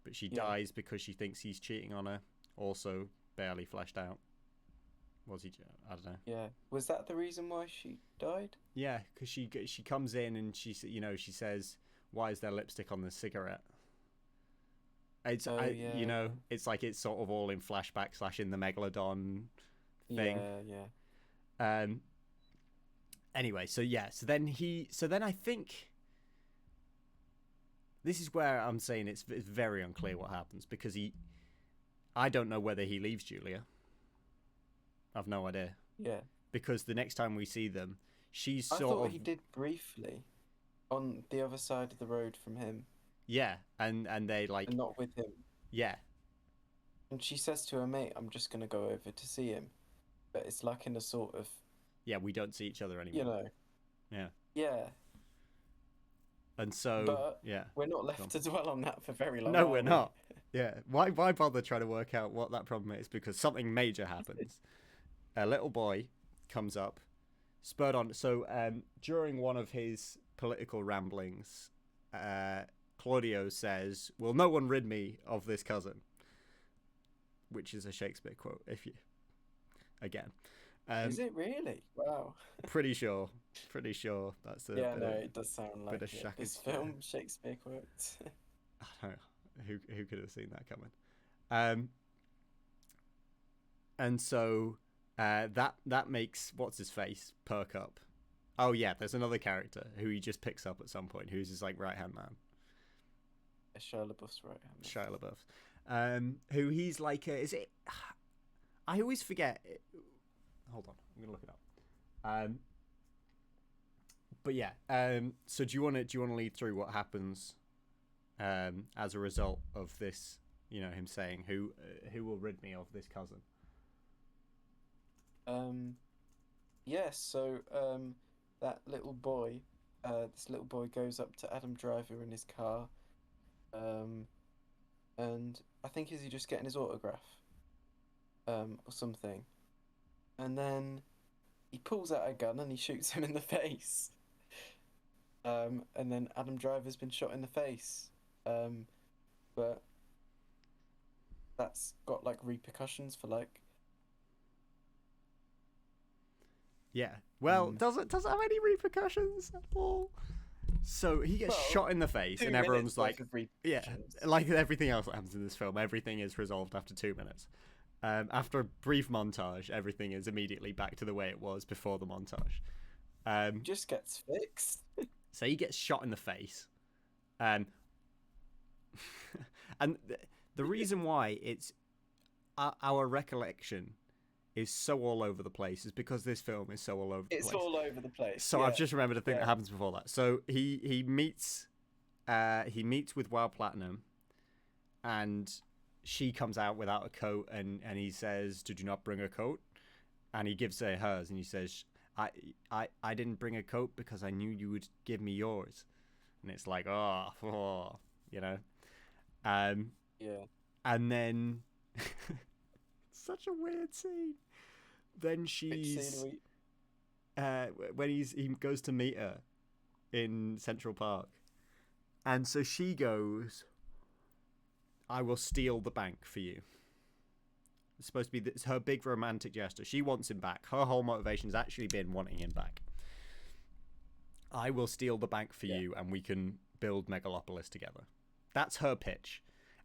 But she yeah. dies because she thinks he's cheating on her. Also, barely fleshed out. Was he? I don't know. Yeah. Was that the reason why she died? Yeah, because she comes in and she says, "Why is there lipstick on the cigarette?" Oh yeah, yeah, It's like it's sort of all in flashback / in the Megalodon thing. yeah, yeah, Um. Anyway, so then I think this is where I'm saying it's very unclear what happens, because I don't know whether he leaves Julia. I've no idea, yeah. because the next time we see them, she's I sort thought of, he did briefly on the other side of the road from him, yeah, and they like, and not with him. yeah, And she says to her mate, "I'm just gonna go over to see him," but it's like in a sort of, yeah, we don't see each other you anymore. know, Yeah, yeah. and so But yeah, we're not go left on. to dwell on that for very long. No, Are we're we? not. Yeah, why bother trying to work out what that problem is? Because something major happens. A little boy comes up, spurred on. So during one of his political ramblings, Claudio says, "Will no one rid me of this cousin?" Which is a Shakespeare quote. If you again, Is it really? Wow. pretty sure that's a Yeah, bit no, of it does sound like of it. This Shakespeare. film, Shakespeare quotes. I don't know who could have seen that coming. Um, and so that makes what's his face perk up. Oh yeah, there's another character who he just picks up at some point, who's his like right hand man, Shia LaBeouf's right hand. Shia LaBeouf, who he's like, is it? I always forget. Hold on, I'm gonna look it up. But yeah, so do you want to lead through what happens as a result of this? Him saying, "Who will rid me of this cousin?" Yeah, so that little boy, this little boy goes up to Adam Driver in his car, um, and I think is he just getting his autograph, or something, and then he pulls out a gun and he shoots him in the face. And then Adam Driver's been shot in the face, but that's got like repercussions for like. Yeah. Well, does it have any repercussions at all? So he gets Well, shot in the face, and everyone's like, yeah, repercussions. like everything else that happens in this film, everything is resolved after 2 minutes. After a brief montage, everything is immediately back to the way it was before the montage. Just gets fixed. So he gets shot in the face, and and the reason why it's our recollection is so all over the place is because this film is so all over the place. It's all over the place. So yeah. I've just remembered a thing that happens before that. So he meets with Wild Platinum, and she comes out without a coat, and he says, "Did you not bring a coat?" And he gives her hers, and he says, I didn't bring a coat because I knew you would give me yours." And it's like, you know. Yeah. And then such a weird scene. Then she's when he goes to meet her in Central Park, and so she goes, "I will steal the bank for you." It's supposed to be her big romantic gesture. She wants him back. Her whole motivation has actually been wanting him back. "I will steal the bank for you, and we can build Megalopolis together." That's her pitch,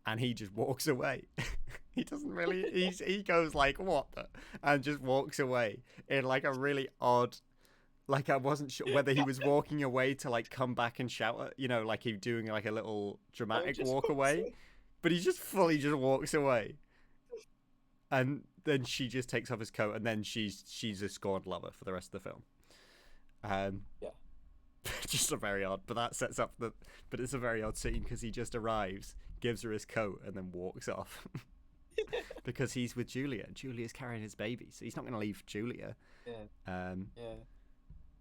and he just walks away. He doesn't really. He goes like, "What the?" and just walks away in like a really odd. Like I wasn't sure whether he was walking away to like come back and shout, like he doing like a little dramatic walk away, but he just fully just walks away. And then she just takes off his coat, and then she's a scorned lover for the rest of the film. Yeah. Just a very odd, but that sets up the. But it's a very odd scene because he just arrives, gives her his coat, and then walks off. Because he's with Julia. Julia's carrying his baby, so he's not going to leave Julia. Yeah.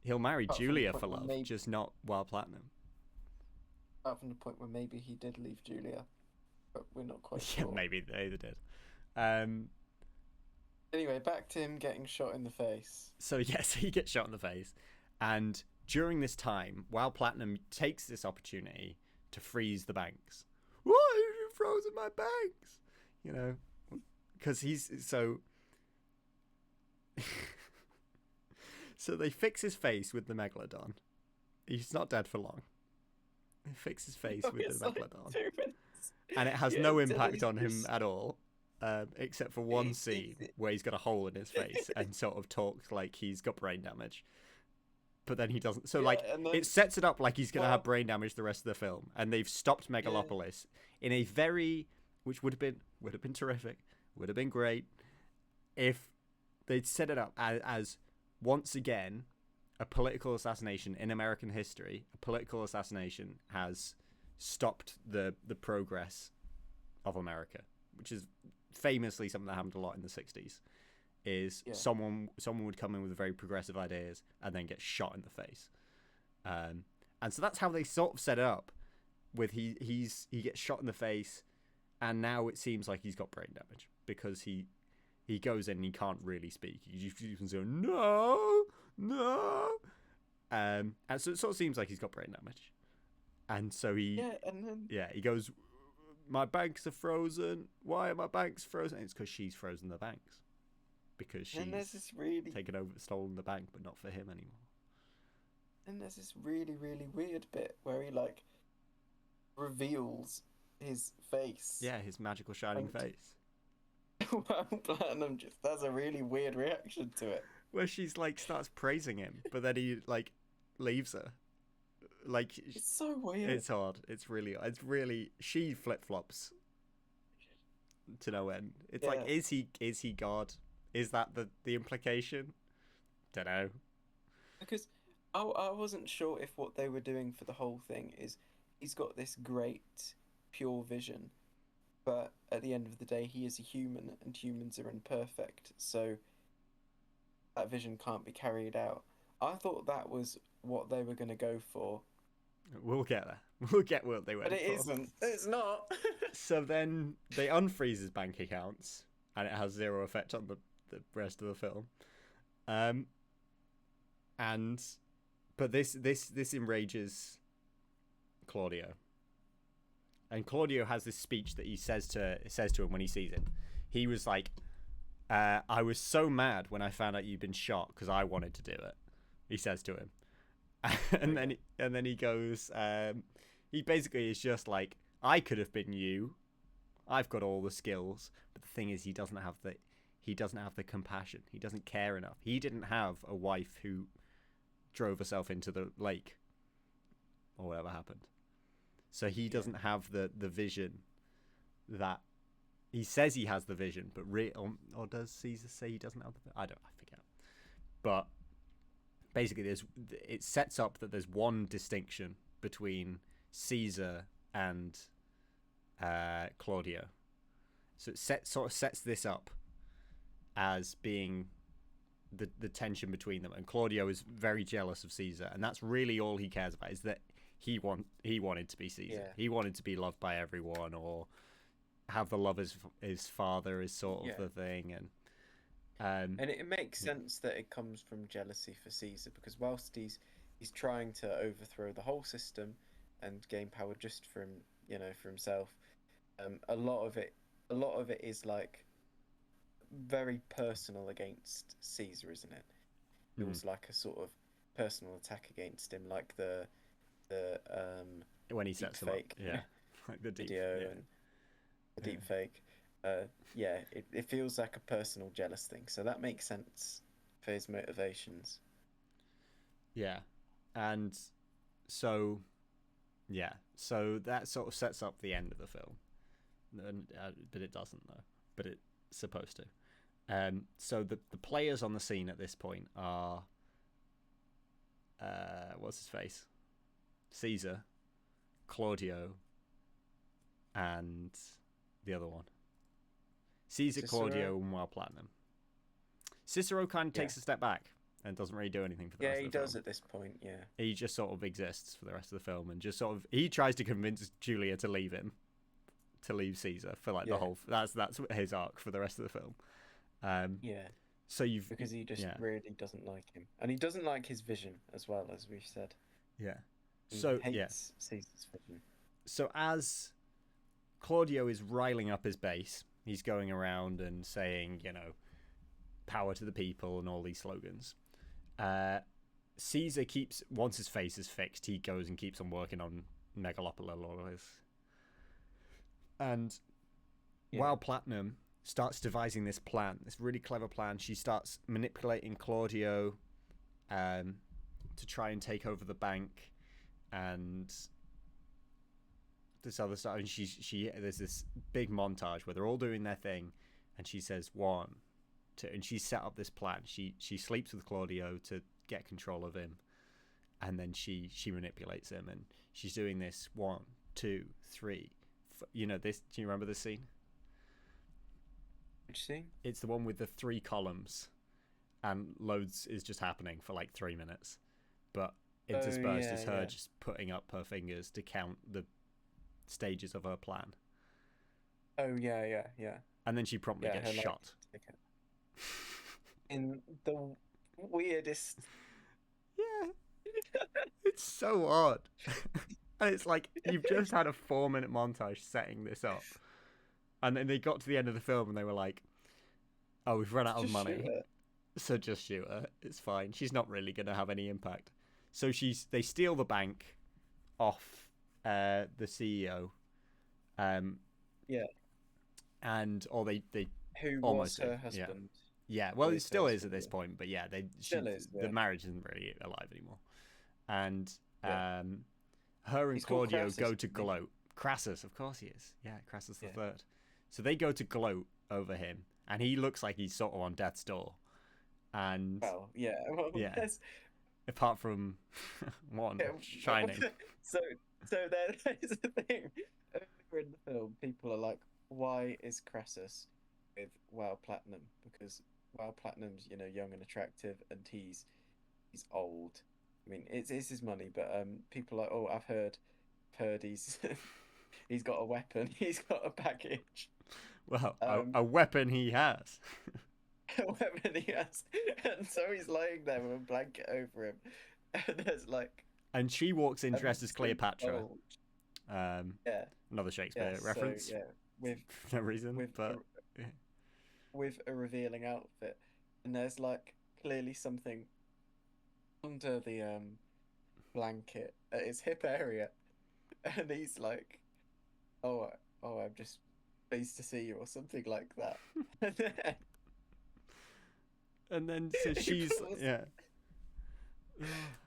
He'll marry Apart from Julia the for point love, where just not Wild Platinum. Apart from the point where maybe he did leave Julia, but we're not quite Yeah, sure. maybe they did. Anyway, back to him getting shot in the face. So yes, he gets shot in the face, and during this time, Wild Platinum takes this opportunity to freeze the banks. Why have you frozen my banks? Because he's so. So they fix his face with the megalodon. He's not dead for long. They fix his face with the megalodon, and it has no impact on him at all. Except for one scene where he's got a hole in his face and sort of talks like he's got brain damage. But then he doesn't. So, it sets it up like he's going to have brain damage the rest of the film. And they've stopped Megalopolis in a very... Which would have been terrific. Would have been great if they'd set it up as once again, a political assassination in American history. A political assassination has stopped the progress of America, which is famously something that happened a lot in the 60s. Someone would come in with very progressive ideas and then get shot in the face. And so that's how they sort of set it up. With he gets shot in the face, and now it seems like he's got brain damage because he goes in and he can't really speak. He just goes, no. And so it sort of seems like he's got brain damage. And so he goes, "My banks are frozen. Why are my banks frozen?" And it's because she's frozen the banks. Because she's taken over, stolen the bank, but not for him anymore. And there's this really, really weird bit where he like reveals his face. Yeah, his magical shining face. Wild Platinum just has a really weird reaction to it. Where she's like starts praising him, but then he like leaves her. Like it's so weird. It's odd. It's really she flip flops to no end. It's like is he God? Is that the implication? Don't know. Because I wasn't sure if what they were doing for the whole thing is he's got this great pure vision, but at the end of the day he is a human and humans are imperfect, so that vision can't be carried out. I thought that was what they were going to go for, We'll get there. We'll get what they but went it for. isn't. It's not. So then they unfreeze his bank accounts, and it has zero effect on the rest of the film. Um, and but this enrages Claudio, and Claudio has this speech that he says to him when he sees him. He was like, "I was so mad when I found out you'd been shot because I wanted to do it." He says to him, and then he goes. He basically is just like, "I could have been you. I've got all the skills, but the thing is, he doesn't have the compassion. He doesn't care enough. He didn't have a wife who drove herself into the lake, or whatever happened. So he doesn't have the vision that he says he has the vision, but or does Caesar say he doesn't have the? I forget. But basically, it sets up that there's one distinction between Caesar and Claudio. So it sort of sets this up as being the tension between them, and Claudio is very jealous of Caesar, and that's really all he cares about, is that he wanted to be Caesar. Yeah. He wanted to be loved by everyone, or have the love as his father is sort of the thing, and it makes sense that it comes from jealousy for Caesar, because whilst he's trying to overthrow the whole system and gain power just for himself, a lot of it is like very personal against Caesar, isn't it? It was like a sort of personal attack against him, like the when he sets him up, like the deep video and the deep fake. It feels like a personal jealous thing, so that makes sense for his motivations. Yeah, and so that sort of sets up the end of the film, but it doesn't though. But it's supposed to. So the players on the scene at this point are what's his face, Caesar, Claudio, and the other one. Caesar, Cicero? Claudio, and Wild Platinum. Cicero kind of takes a step back and doesn't really do anything for the rest of the film. Yeah, he does at this point, yeah. He just sort of exists for the rest of the film, and just sort of he tries to convince Julia to leave him, to leave Caesar for like the whole. That's his arc for the rest of the film. So because he just really doesn't like him, and he doesn't like his vision as well, as we've said. Yeah. He hates Caesar's vision. So as Claudio is riling up his base, he's going around and saying, power to the people and all these slogans. Caesar once his face is fixed, he goes and keeps on working on Megalopolis. And while Platinum starts devising this really clever plan, she starts manipulating Claudio to try and take over the bank and this other stuff. And there's this big montage where they're all doing their thing, and she says 1, 2, and she set up this plan. She sleeps with Claudio to get control of him, and then she manipulates him, and she's doing this 1, 2, 3. This. Do you remember this scene? Which scene? It's the one with the 3 columns, and loads is just happening for like 3 minutes, but interspersed is her just putting up her fingers to count the stages of her plan. Oh yeah. And then she promptly gets shot. In the weirdest. Yeah. It's so odd. And it's like, you've just had a 4-minute montage setting this up. And then they got to the end of the film and they were like, oh, we've run out of money. So just shoot her. It's fine. She's not really going to have any impact. So they steal the bank off the CEO. And or they who almost was her husband. Yeah, well, it still is at this point, but the marriage isn't really alive anymore. And her and Claudio go to gloat. Crassus, of course he is. Yeah, Crassus the Third. So they go to gloat over him, and he looks like he's sort of on death's door. And apart from one shining. So there's the thing. Earlier in the film, people are like, why is Crassus with Wild Platinum? Because Wild Platinum's young and attractive, and he's he's old. I mean, it's his money, but people are like, oh, I've heard he's he's got a weapon, he's got a package, Well, um, a weapon he has. a weapon he has, and so he's lying there with a blanket over him, and there's like And she walks in a dressed as sleep Cleopatra. bulge. Um, Yeah, Another yeah. Shakespeare So reference yeah, with for no reason, with a, but yeah. with a revealing outfit, and there's like clearly something under the blanket at his hip area, and he's like, "Oh, I'm just pleased to see you," or something like that. And then And then so he she's pulls yeah.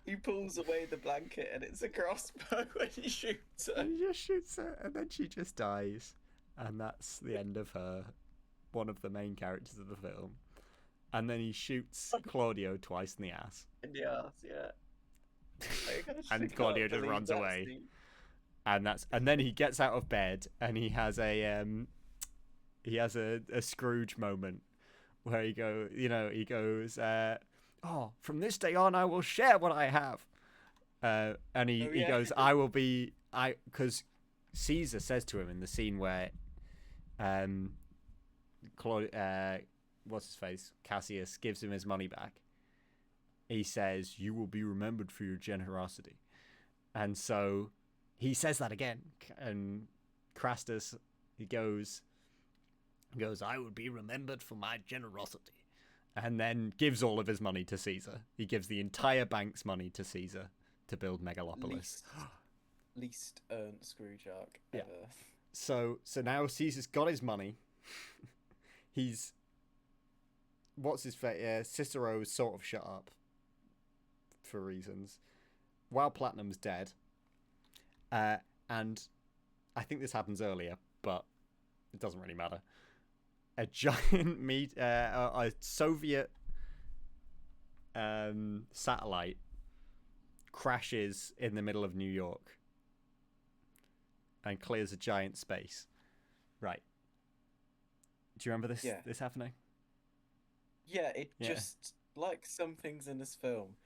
he pulls away the blanket, and it's a crossbow, and he shoots her. And he just shoots her, and then she just dies, and that's the end of her. One of the main characters of the film, and then he shoots Claudio twice in the ass, In the ass, yeah. I actually and Claudio can't just believe runs that away. scene. And then he gets out of bed, and he has a Scrooge moment where he goes, oh, from this day on I will share what I have, and Oh he yeah, goes, I will be, because Caesar says to him in the scene where what's his face, Cassius gives him his money back, he says, you will be remembered for your generosity. And so he says that again, and Crassus, he goes, I would be remembered for my generosity, and then gives all of his money to Caesar. He gives the entire bank's money to Caesar to build Megalopolis. least earned Scrooge arc Yeah. ever. So now Caesar's got his money. He's what's his face? Cicero's sort of shut up for reasons, while Platinum's dead. And I think this happens earlier, but it doesn't really matter. A giant a Soviet satellite crashes in the middle of New York and clears a giant space. Right. Do you remember this? Yeah. This happening? Yeah, it Yeah. just like some things in this film,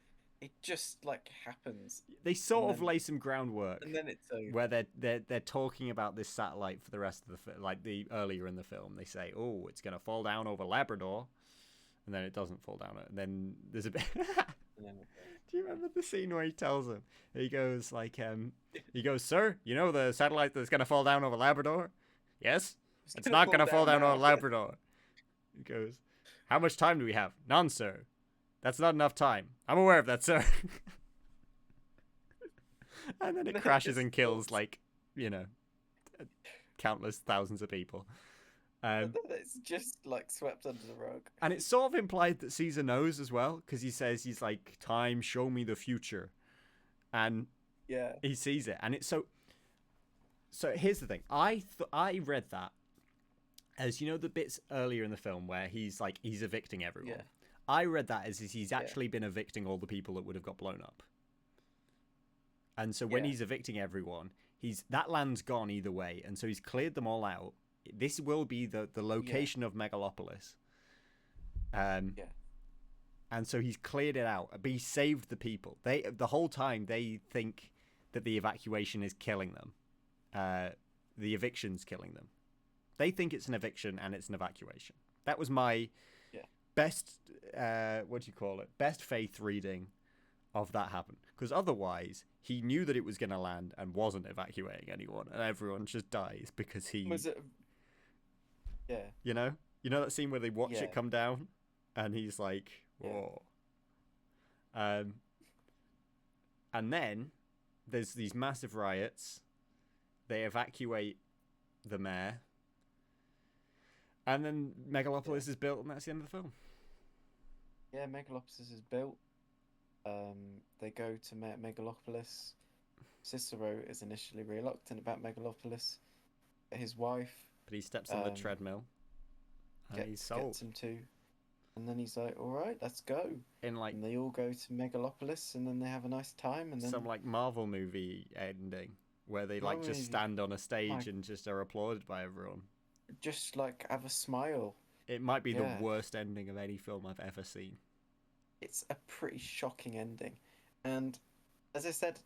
it just like happens, They sort And of then- lay some groundwork and then it's over. where they're talking about this satellite for the rest of the like the earlier in the film. They say, "Oh, it's gonna fall down over Labrador," and then it doesn't fall down. And then there's a bit. And then Do you remember the scene where he tells him? He goes like, "Sir, you know the satellite that's gonna fall down over Labrador? Yes, it's not gonna fall down now. over Labrador." He goes, "How much time do we have?" "None, sir. That's not enough time. I'm aware of that, sir." And then it Then it crashes just and kills falls. like, countless thousands of people. And then it's just like swept under the rug. And it's sort of implied that Caesar knows as well, because he says, he's like, "Time, show me the future," and Yeah, he sees it, and it's so. So here's the thing. I read that as, the bits earlier in the film where he's evicting everyone. yeah, I read that as he's actually been evicting all the people that would have got blown up. And so when Yeah. he's evicting everyone, that land's gone either way, and so he's cleared them all out. This will be the location of Megalopolis. yeah, And so he's cleared it out, but he saved the people. The whole time they think that the evacuation is killing them. The eviction's killing them. They think it's an eviction and it's an evacuation. That was my best, best faith reading of that happen. Because otherwise, he knew that it was going to land and wasn't evacuating anyone, and everyone just dies because he... Was it? Yeah, You know that scene where they watch Yeah. it come down, and he's like, Yeah. "Whoa." And then there's these massive riots. They evacuate the mayor, and then Megalopolis is built, and that's the end of the film. yeah. Megalopolis is built. They go to Megalopolis. Cicero is initially reluctant about Megalopolis. His wife But he steps on the Um, treadmill, and he's sold. gets him to, and then he's like, "All right, let's go." In like And they all go to Megalopolis, and then they have a nice time, and then some like Marvel movie ending where they like Marvel just movie. stand on a stage My- and just are applauded by everyone. just like have a smile. It might be Yeah. the worst ending of any film I've ever seen. it's a pretty shocking ending, and as I said,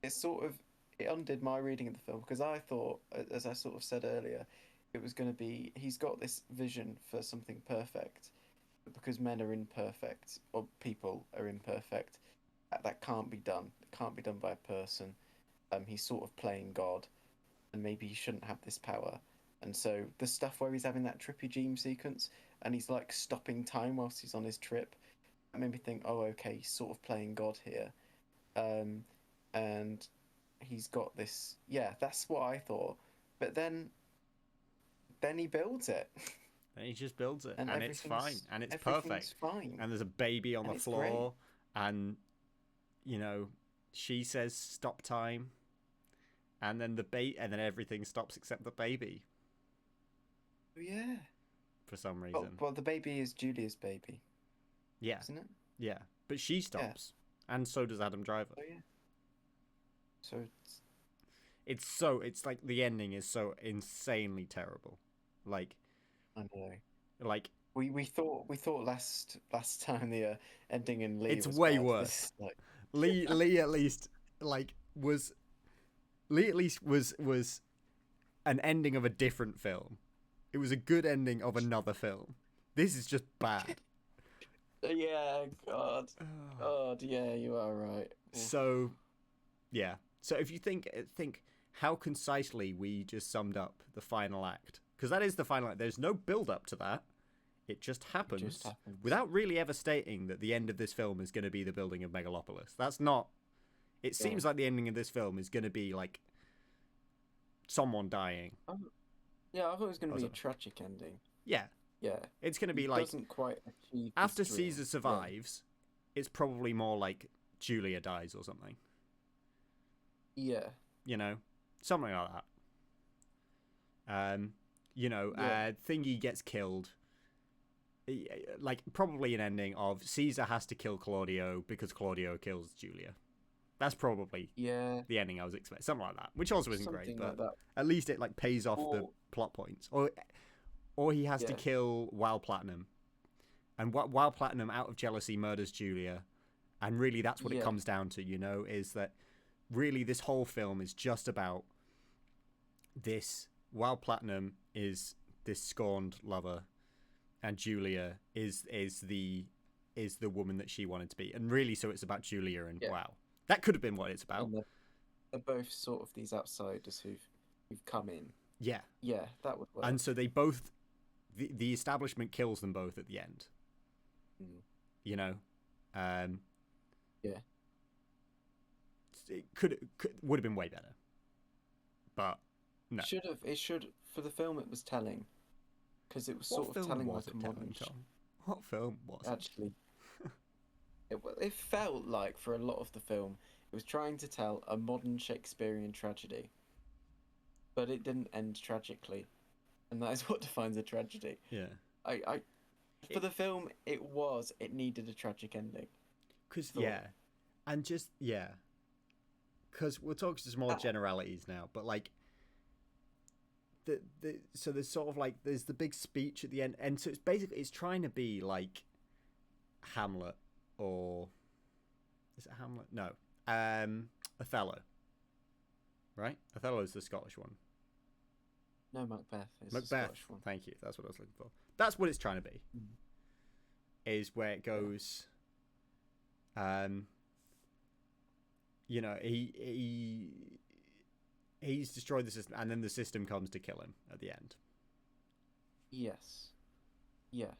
it sort of it undid my reading of the film because I thought, as I sort of said earlier, it was going to be he's got this vision for something perfect, but because men are imperfect or people are imperfect, that can't be done. It can't be done by a person. He's sort of playing God, and maybe he shouldn't have this power. And so the stuff where he's having that trippy dream sequence and he's like stopping time whilst he's on his trip, that made me think, oh, okay, he's sort of playing God here. Um, and he's got this. Yeah, that's what I thought. But then he builds it, And he just builds it, and and it's fine, and it's everything's perfect. fine, And there's a baby on and the it's great. floor, and she says stop time, and then and then everything stops except the baby Oh, yeah. for some Well, reason. well, the baby is Julia's baby, Yeah, isn't it? yeah, but she Yeah. stops, and so does Adam Driver. Oh, yeah. So It's like the ending is so insanely terrible, like I know. like We thought last time the ending in Lee it's was way bad. This worse. is like Lee at least like was Lee at least was an ending of a different film. It was a good ending of another film. This is just bad. yeah, God, yeah, you are right. Oof. So yeah. So if you think how concisely we just summed up the final act, because that is the final act. There's no build up to that. It just happens, Just happens. without really ever stating that the end of this film is going to be the building of Megalopolis. That's not. It seems like the ending of this film is going to be like someone dying. Yeah, I thought it was going Or to be a something. tragic ending. Yeah, Yeah, it's going to he be like doesn't quite achieve after his dream. Caesar survives, it's probably more like Julia dies or something. Yeah, Something like that. yeah, Thingy gets killed. Like probably an ending of Caesar has to kill Claudio because Claudio kills Julia. That's probably yeah, the ending I was expecting, something like that, which also isn't great, something but like that. at least it like pays off the Or plot points. Or he has to yeah, kill Wild Platinum, and Wild Platinum out of jealousy murders Julia, and really that's what it yeah, comes down to, is that really this whole film is just about this. Wild Platinum is this scorned lover, and Julia is the woman that she wanted to be, and really so it's about Julia and yeah. wow, that could have been what it's about. And they're both sort of these outsiders who've come in. Yeah, Yeah, that would work. and so they both the establishment kills them both at the end. Mm. You know, um, Yeah, it would have been way better, but no. it should for the film it was telling because it was What sort of film telling was like it a telling, modern. Tom? What film was it? Actually, it felt like for a lot of the film it was trying to tell a modern Shakespearean tragedy, but it didn't end tragically, and that is what defines a tragedy. Yeah, I for the film it needed a tragic ending. because Thought. yeah, and just yeah, because we'll talk just more Ah, generalities now, but like so there's sort of like there's the big speech at the end, and so it's trying to be like Hamlet, or is it Hamlet? No, Othello, right? Othello's the Scottish one. no, Macbeth is the Macbeth. Scottish one. Thank you. That's what I was looking for. That's what it's trying to be. Mm. Is where it goes. He's destroyed the system, and then the system comes to kill him at the end. Yes. Yeah.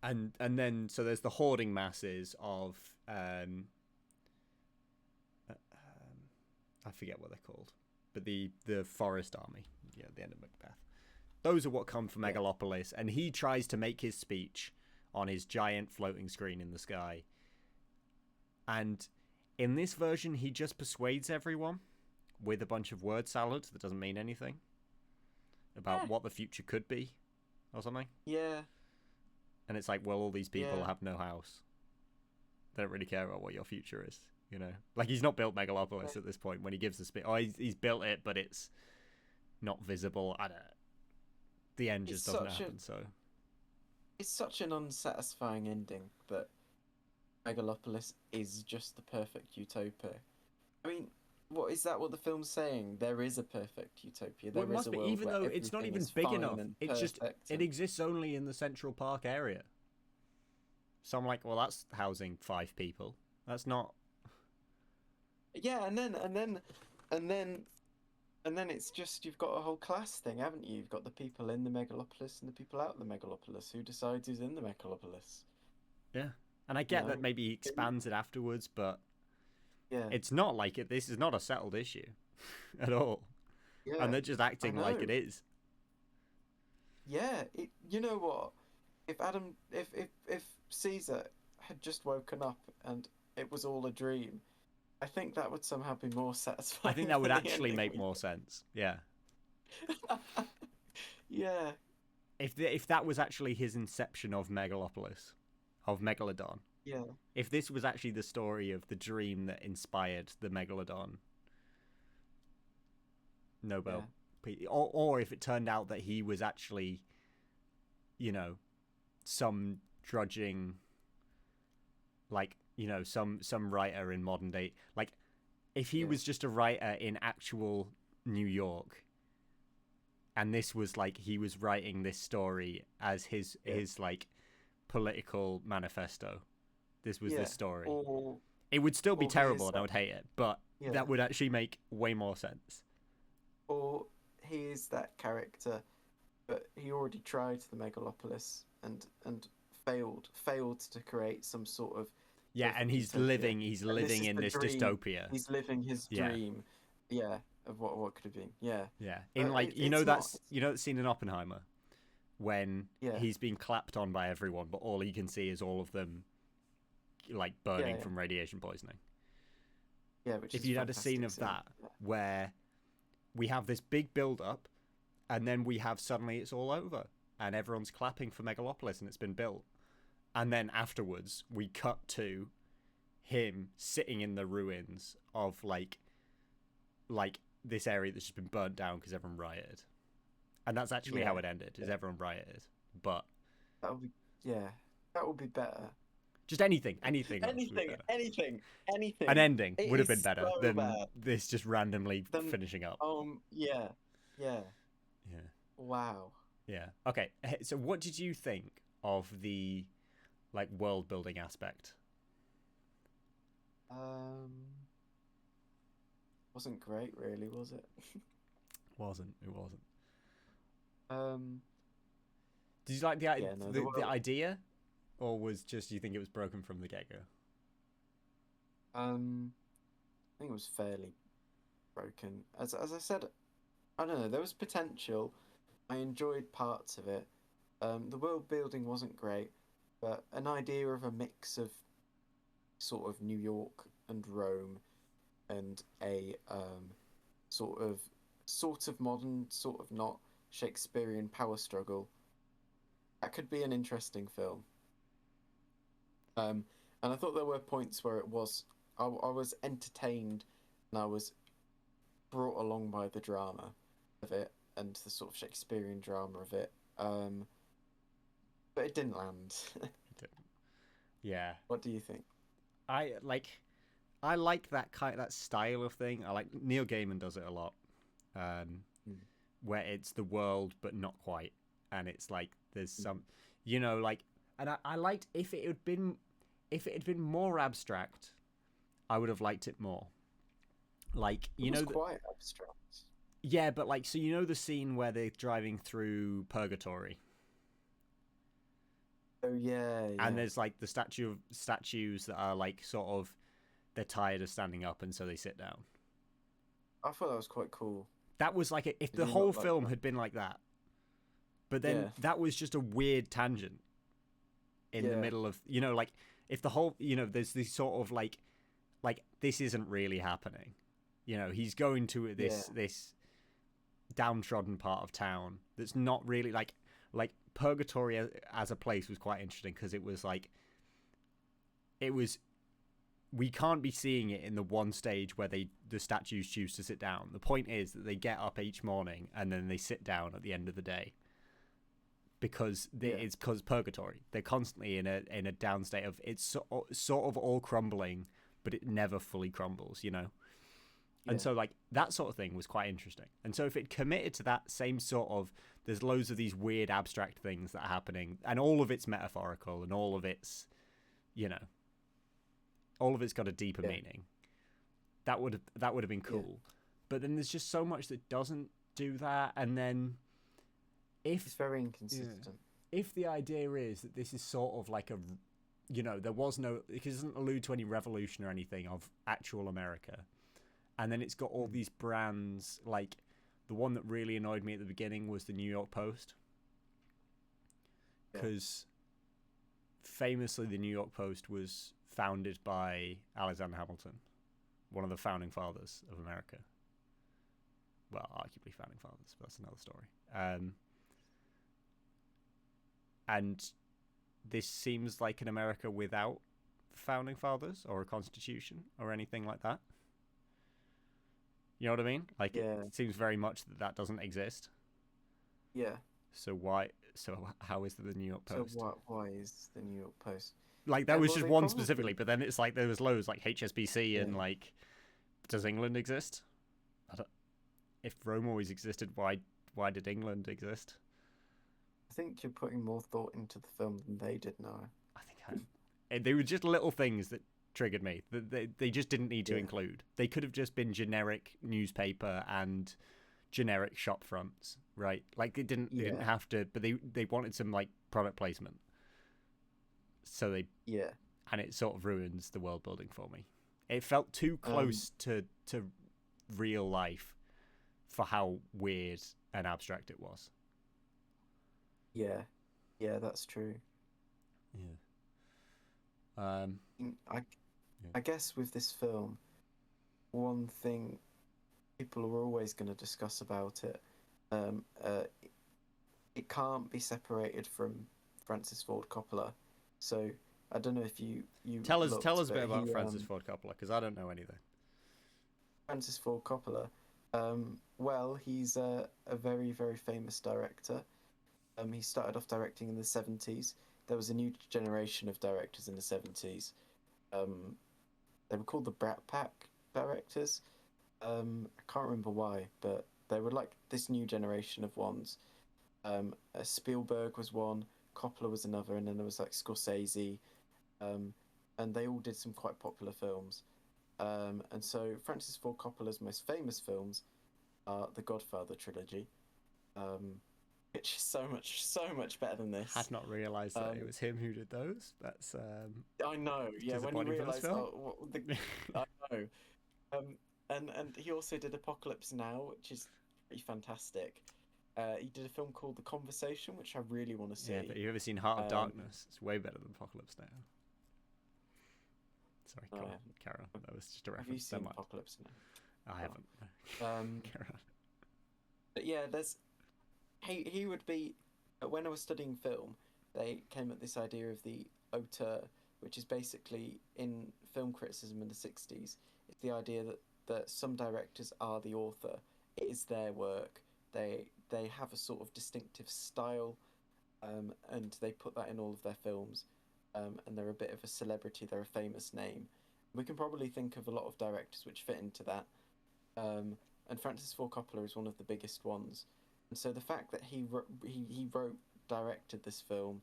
And then so there's the hoarding masses of I forget what they're called, but the forest army. Yeah, at the end of Macbeth. Those are what come from Megalopolis, and he tries to make his speech on his giant floating screen in the sky. And in this version, he just persuades everyone with a bunch of word salad that doesn't mean anything about what the future could be or something. Yeah. And it's like, well, all these people Yeah. have no house. They don't really care about what your future is, Like, he's not built Megalopolis at this point when he gives the speech. Oh, he's built it, but it's not visible. I don't know. The end just doesn't happen, so... it's such an unsatisfying ending that Megalopolis is just the perfect utopia. I mean, what is that? What the film's saying? There is a perfect utopia. Well, it There is must a be, world even where though it's not everything even is big fine enough. and It's just perfect. it And exists only in the Central Park area. So I'm like, well, that's housing 5 people. That's not. yeah, and then and then it's just you've got a whole class thing, haven't you? You've got the people in the Megalopolis and the people out of the Megalopolis. Who decides who's in the Megalopolis? Yeah, and I You get that know? maybe he expands it afterwards, but Yeah, it's not like it. This is not a settled issue at all, and yeah. they're just I acting like know. it is. Yeah, you know what? If Caesar had just woken up and it was all a dream, I think that would somehow be more I think satisfying that would than the actually ending make we more sense. Yeah, got. Yeah, if that was actually his inception of Megalopolis, of Megalodon. yeah, If this was actually the story of the dream that inspired the Megalodon yeah, Nobel, or if it turned out that he was actually, you know, some drudging, like, some writer in modern day, like if he yeah, was just a writer in actual New York, and this was like he was writing this story as his yeah, his like political manifesto. This was yeah. this story. Or It would still be or he terrible is and I that would hate it, but yeah. that would actually make way more sense. Or he is that character, but he already tried the Megalopolis and failed to create some sort of Yeah, and perfect utopia. he's And this living is in the this dream. dystopia. He's living his Yeah, dream, yeah, of what could have been. Yeah, yeah. In but like it's not. that scene in Oppenheimer when Yeah, he's being clapped on by everyone, but all he can see is all of them like yeah, burning yeah, from radiation poisoning. yeah, which If is a you'd had a scene fantastic of scene. that where we have this big build up and then we have suddenly it's all over and everyone's clapping for Megalopolis and it's been built. And then afterwards we cut to him sitting in the ruins of like this area that's just been burnt down because everyone rioted. And that's actually Yeah, how it ended, is yeah, everyone rioted. But that would be yeah, that would be better. just anything else would be Anything, better. anything, An anything. ending It would have is been better so than bad. this just randomly Then finishing up. yeah, yeah. Yeah. Wow. Yeah. Okay. So what did you think of the like world building aspect? Um, wasn't great, really, was it? Wasn't. It wasn't. Um, Did you like yeah, no, the idea, or was just you think it was broken from the get go? I think it was fairly broken. As I said, I don't know. There was potential. I enjoyed parts of it. The world building wasn't great, but an idea of a mix of sort of New York and Rome and a sort of modern, sort of not Shakespearean power struggle. That could be an interesting film. Um, and I thought there were points where I was entertained and I was brought along by the drama of it and the sort of Shakespearean drama of it. But it didn't land. Yeah. What do you think? I like I like that style of thing. I like Neil Gaiman does it a lot, um, Mm. where it's the world but not quite, and it's like there's Mm. some, like, and I liked if it had been more abstract, I would have liked it more. Like It was quite abstract. yeah, but like so the scene where they're driving through Purgatory, Oh yeah, and yeah. there's like the statues that are like sort of they're tired of standing up and so they sit down. I thought that was quite cool. That was like if Did the you whole not like film that? had been like that, but then Yeah, that was just a weird tangent in the yeah, middle of like if the whole there's this sort of like this isn't really happening. He's going to yeah, this downtrodden part of town that's not really like Purgatory as a place was quite interesting because it was like it was we can't be seeing it in the one stage where the statues choose to sit down. The point is that they get up each morning and then they sit down at the end of the day. because Yeah. it's because purgatory. They're constantly in a down state of it's sort of all crumbling, but it never fully crumbles, you know. And Yeah. so like that sort of thing was quite interesting. And so if it committed to that same sort of, there's loads of these weird abstract things that are happening, and all of it's metaphorical, and all of it's, you know, all of it's got a deeper Yeah. meaning. That would have been cool. But then there's just so much that doesn't do that. And then It's very inconsistent. if the idea is that this is sort of like a, you know, there was no, it doesn't allude to any revolution or anything of actual America, and then it's got all these brands, like the one that really annoyed me at the beginning was the New York Post, because famously the New York Post was founded by Alexander Hamilton, one of the founding fathers of America. Well, arguably founding fathers, but that's another story. And this seems like an America without founding fathers or a constitution or anything like that. You know what I mean? Like, it seems very much that doesn't exist. Yeah. So why? So how is the New York Post? So why is the New York Post? Like, that was just one specifically, but then it's like there was loads, like HSBC and like, does England exist? If Rome always existed, why did England exist? I think you're putting more thought into the film than they did now. I think they were just little things that triggered me. They just didn't need to include. They could have just been generic newspaper and generic shop fronts, right? Like they didn't have to, but they wanted some like product placement. So and it sort of ruins the world building for me. It felt too close to real life for how weird and abstract it was. Yeah, that's true. Yeah. I guess with this film, one thing people are always going to discuss about it, it can't be separated from Francis Ford Coppola. So I don't know if you tell us a bit about Francis Ford Coppola, because I don't know anything. Francis Ford Coppola, well, he's a very, very famous director. He started off directing in the 70s. There was a new generation of directors in the 70s. They were called the Brat Pack directors. I can't remember why, but they were like this new generation of ones. Spielberg was one, Coppola was another, and then there was like Scorsese, and they all did some quite popular films. And so Francis Ford Coppola's most famous films are the Godfather trilogy, which is so much better than this. Had not realised that it was him who did those. That's I know, yeah. When you realise, I know. And he also did Apocalypse Now, which is pretty fantastic. He did a film called The Conversation, which I really want to see. Yeah, but you ever seen Heart of Darkness? It's way better than Apocalypse Now. Sorry, go on, carry on. That was just a reference. Have you seen Apocalypse Now? I haven't. Carry on. But yeah, he would be. When I was studying film, they came at this idea of the auteur, which is basically in film criticism in the 60s. It's the idea that some directors are the author. It is their work. They have a sort of distinctive style, and they put that in all of their films. And they're a bit of a celebrity. They're a famous name. We can probably think of a lot of directors which fit into that. And Francis Ford Coppola is one of the biggest ones. And so the fact that he wrote, directed this film,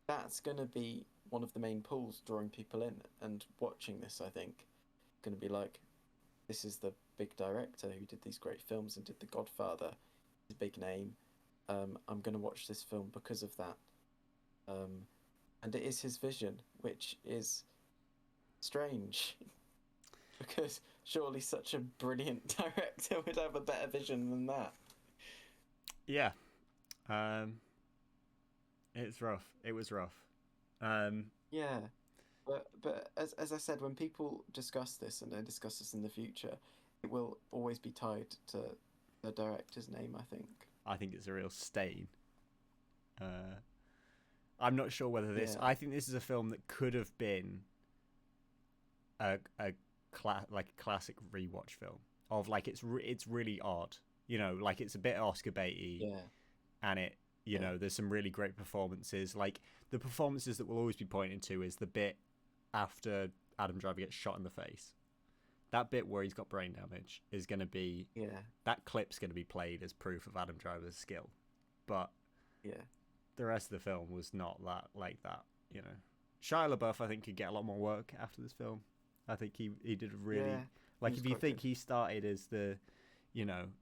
that's going to be one of the main pulls drawing people in and watching this, I think. Going to be like, this is the big director who did these great films and did The Godfather. He's a big name. I'm going to watch this film because of that. And it is his vision, which is strange. Because surely such a brilliant director would have a better vision than that. Yeah. It's rough. It was rough. Yeah. But as I said, when people discuss this and they discuss this in the future, it will always be tied to the director's name, I think. I think it's a real stain. I'm not sure whether this... I think this is a film that could have been a classic rewatch film of like it's really odd, you know, like it's a bit Oscar baity. Yeah. and there's some really great performances. Like the performances that we'll always be pointing to is the bit after Adam Driver gets shot in the face. That bit where he's got brain damage is going to be that clip's going to be played as proof of Adam Driver's skill, but the rest of the film was not that like that. Shia LaBeouf, I think, could get a lot more work after this film. I think he did really like. If you think he started as the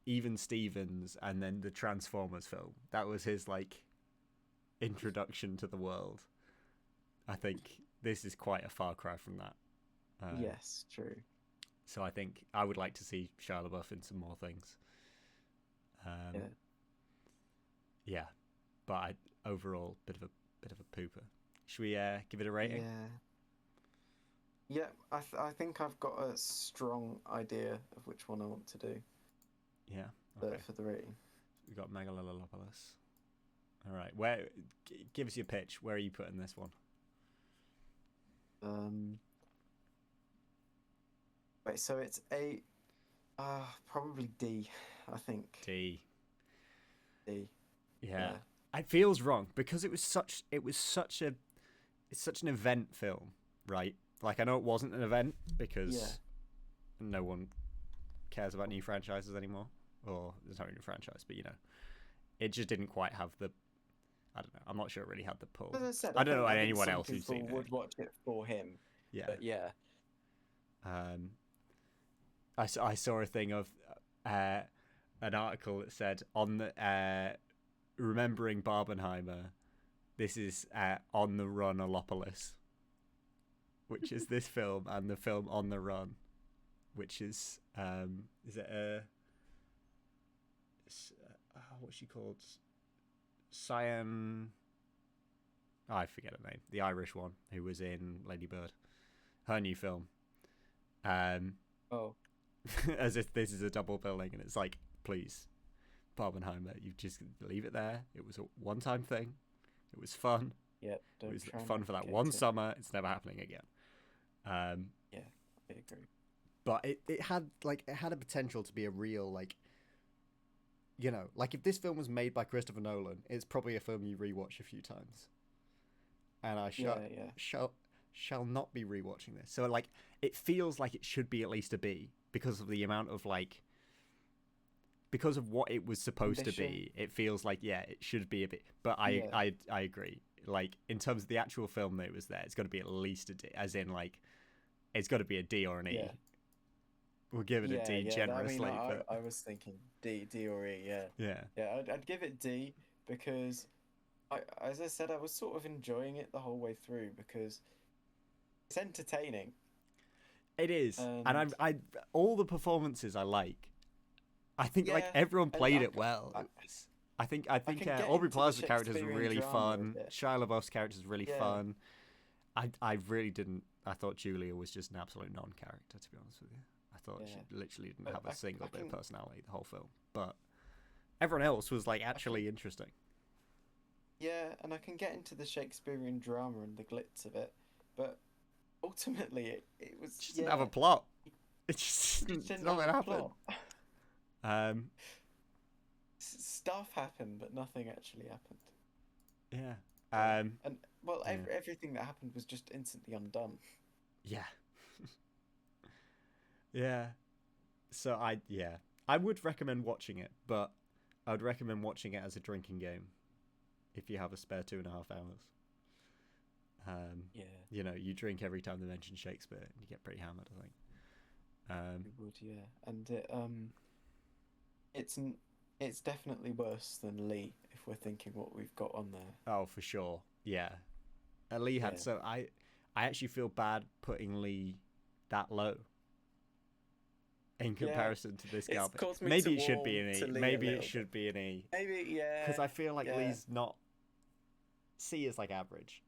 Even Stevens and then the Transformers film, that was his like introduction to the world. I think this is quite a far cry from that. Yes, true. So I think I would like to see Shia LaBeouf in some more things. But overall, bit of a pooper. Should we give it a rating? Yeah, I think I've got a strong idea of which one I want to do. Yeah. Okay. For the rating. We've got Megalopolis. All right. Give us your pitch. Where are you putting this one? Wait, so it's probably D, I think. D. Yeah. It feels wrong because it's such an event film, right? Like, I know it wasn't an event because no one cares about new franchises anymore, or there's not a new franchise, but it just didn't quite have the. I don't know. I'm not sure it really had the pull. As I said, I don't know anyone else who's seen it. Would watch it for him. Yeah. But yeah. I saw a thing of an article that said on the remembering Barbenheimer, this is On the Run Alopolis, which is this film, and the film On the Run, which is it what's she called? Cyan. Oh, I forget her name. The Irish one who was in Lady Bird, her new film. As if this is a double billing, and it's like, please, Barbenheimer, you just leave it there. It was a one-time thing. It was fun. Yeah, it was fun for that one summer. It's never happening again. Yeah, I agree. But it had a potential to be a real like if this film was made by Christopher Nolan, it's probably a film you rewatch a few times. And I shall not be rewatching this. So it feels like it should be at least a B because of the amount of because of what it was supposed to be. It feels like it should be a bit. But I agree. Like in terms of the actual film that it was there, it's got to be at least a D. As in it's got to be a D or an E. Yeah. We'll give it a D generously. I was thinking D or E. Yeah. I'd give it D because, as I said, I was sort of enjoying it the whole way through because it's entertaining. It is, and I all the performances I like. I think everyone played it well. I think Aubrey Plaza's character is really fun. Shia LaBeouf's character is really fun. I really didn't. I thought Julia was just an absolute non-character, to be honest with you. I thought she literally didn't have a single bit of personality the whole film. But everyone else was actually interesting. Yeah, and I can get into the Shakespearean drama and the glitz of it, but ultimately it was just didn't have a plot. It just didn't happen. Stuff happened, but nothing actually happened. Yeah. Everything that happened was just instantly undone. Yeah. Yeah. So I would recommend watching it, but I would recommend watching it as a drinking game if you have a spare 2.5 hours. You drink every time they mention Shakespeare and you get pretty hammered, I think. You would, yeah. And it's definitely worse than Lee if we're thinking what we've got on there. Oh, for sure. Yeah. Lee had so I actually feel bad putting Lee that low in comparison to this guy. Maybe it should be an E. Maybe it should be an E. Maybe, yeah. Because I feel like Lee's not. C is average.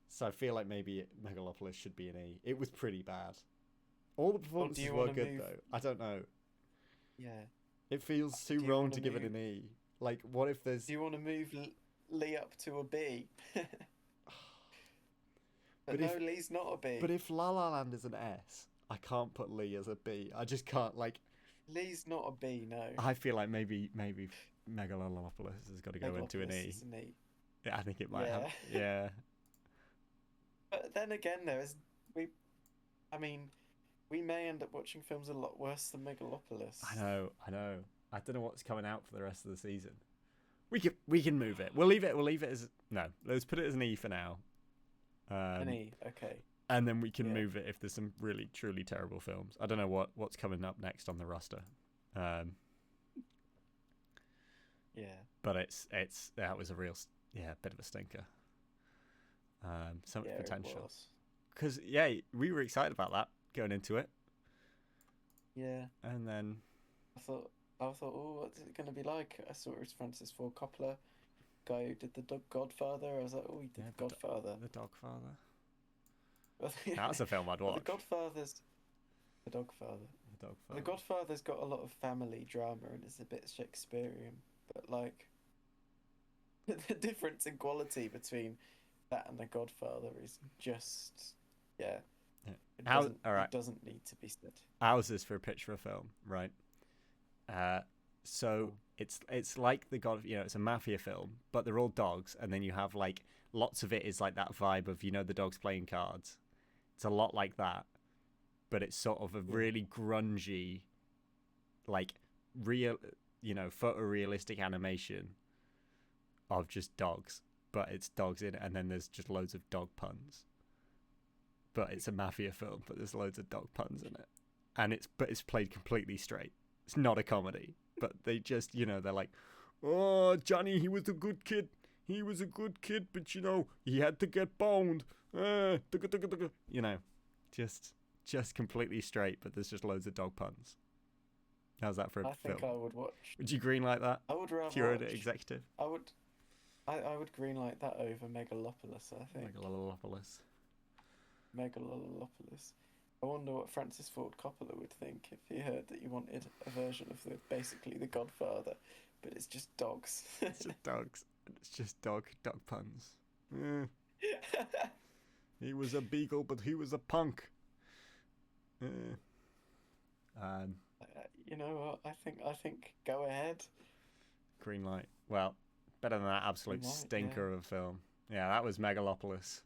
So I feel like maybe Megalopolis should be an E. It was pretty bad. All the performances were good though. I don't know. Yeah. It feels too wrong to give it an E. What if there's? Do you want to move Lee up to a B? But no, Lee's not a B. But if La La Land is an S, I can't put Lee as a B. I just can't Lee's not a B, no. I feel like maybe Megalopolis has got to go into an Megalopolis E. is an E. Yeah, I think it might have. Yeah. Yeah, But then again, we. I mean, we may end up watching films a lot worse than Megalopolis. I know. I don't know what's coming out for the rest of the season. We can move it. We'll leave it as no. Let's put it as an E for now. An E, okay. And then we can Yeah. move it if there's some really truly terrible films. I don't know what's coming up next on the roster. Yeah. But that was a real bit of a stinker. Some Yeah, potential. it was. Because we were excited about that going into it, Yeah. and then I thought, oh, what's it going to be like? I saw it was Francis Ford Coppola, guy who did The Godfather. I was like, oh, he did The Godfather. The Dogfather. That's a film I'd Well, watch. The Godfather's The Dogfather. The Godfather's got a lot of family drama and it's a bit Shakespearean, but like the difference in quality between that and The Godfather is just Yeah. It doesn't need to be said. How's this for a pitch for a film, right? So it's like it's a mafia film, but they're all dogs, and then you have like lots of it is like that vibe of the dogs playing cards. It's a lot like that, but it's sort of a really grungy, like real, photorealistic animation of just dogs, but it's dogs in it, and then there's just loads of dog puns. But it's a mafia film, but there's loads of dog puns in it, and it's played completely straight. It's not a comedy, but they just they're like, oh, Johnny, he was a good kid. He was a good kid, but he had to get boned. Just completely straight, but there's just loads of dog puns. How's that for a film? I think I would watch. Would you greenlight that? I would rather if you were an watch. executive. I would greenlight that over Megalopolis. I think. Megalopolis. I wonder what Francis Ford Coppola would think if he heard that you wanted a version of basically The Godfather, but it's just dogs. It's just dogs. It's just dog puns. Yeah. He was a beagle, but he was a punk. You know what? I think go ahead. Green light. Well, better than that absolute stinker of a film. Yeah, that was Megalopolis.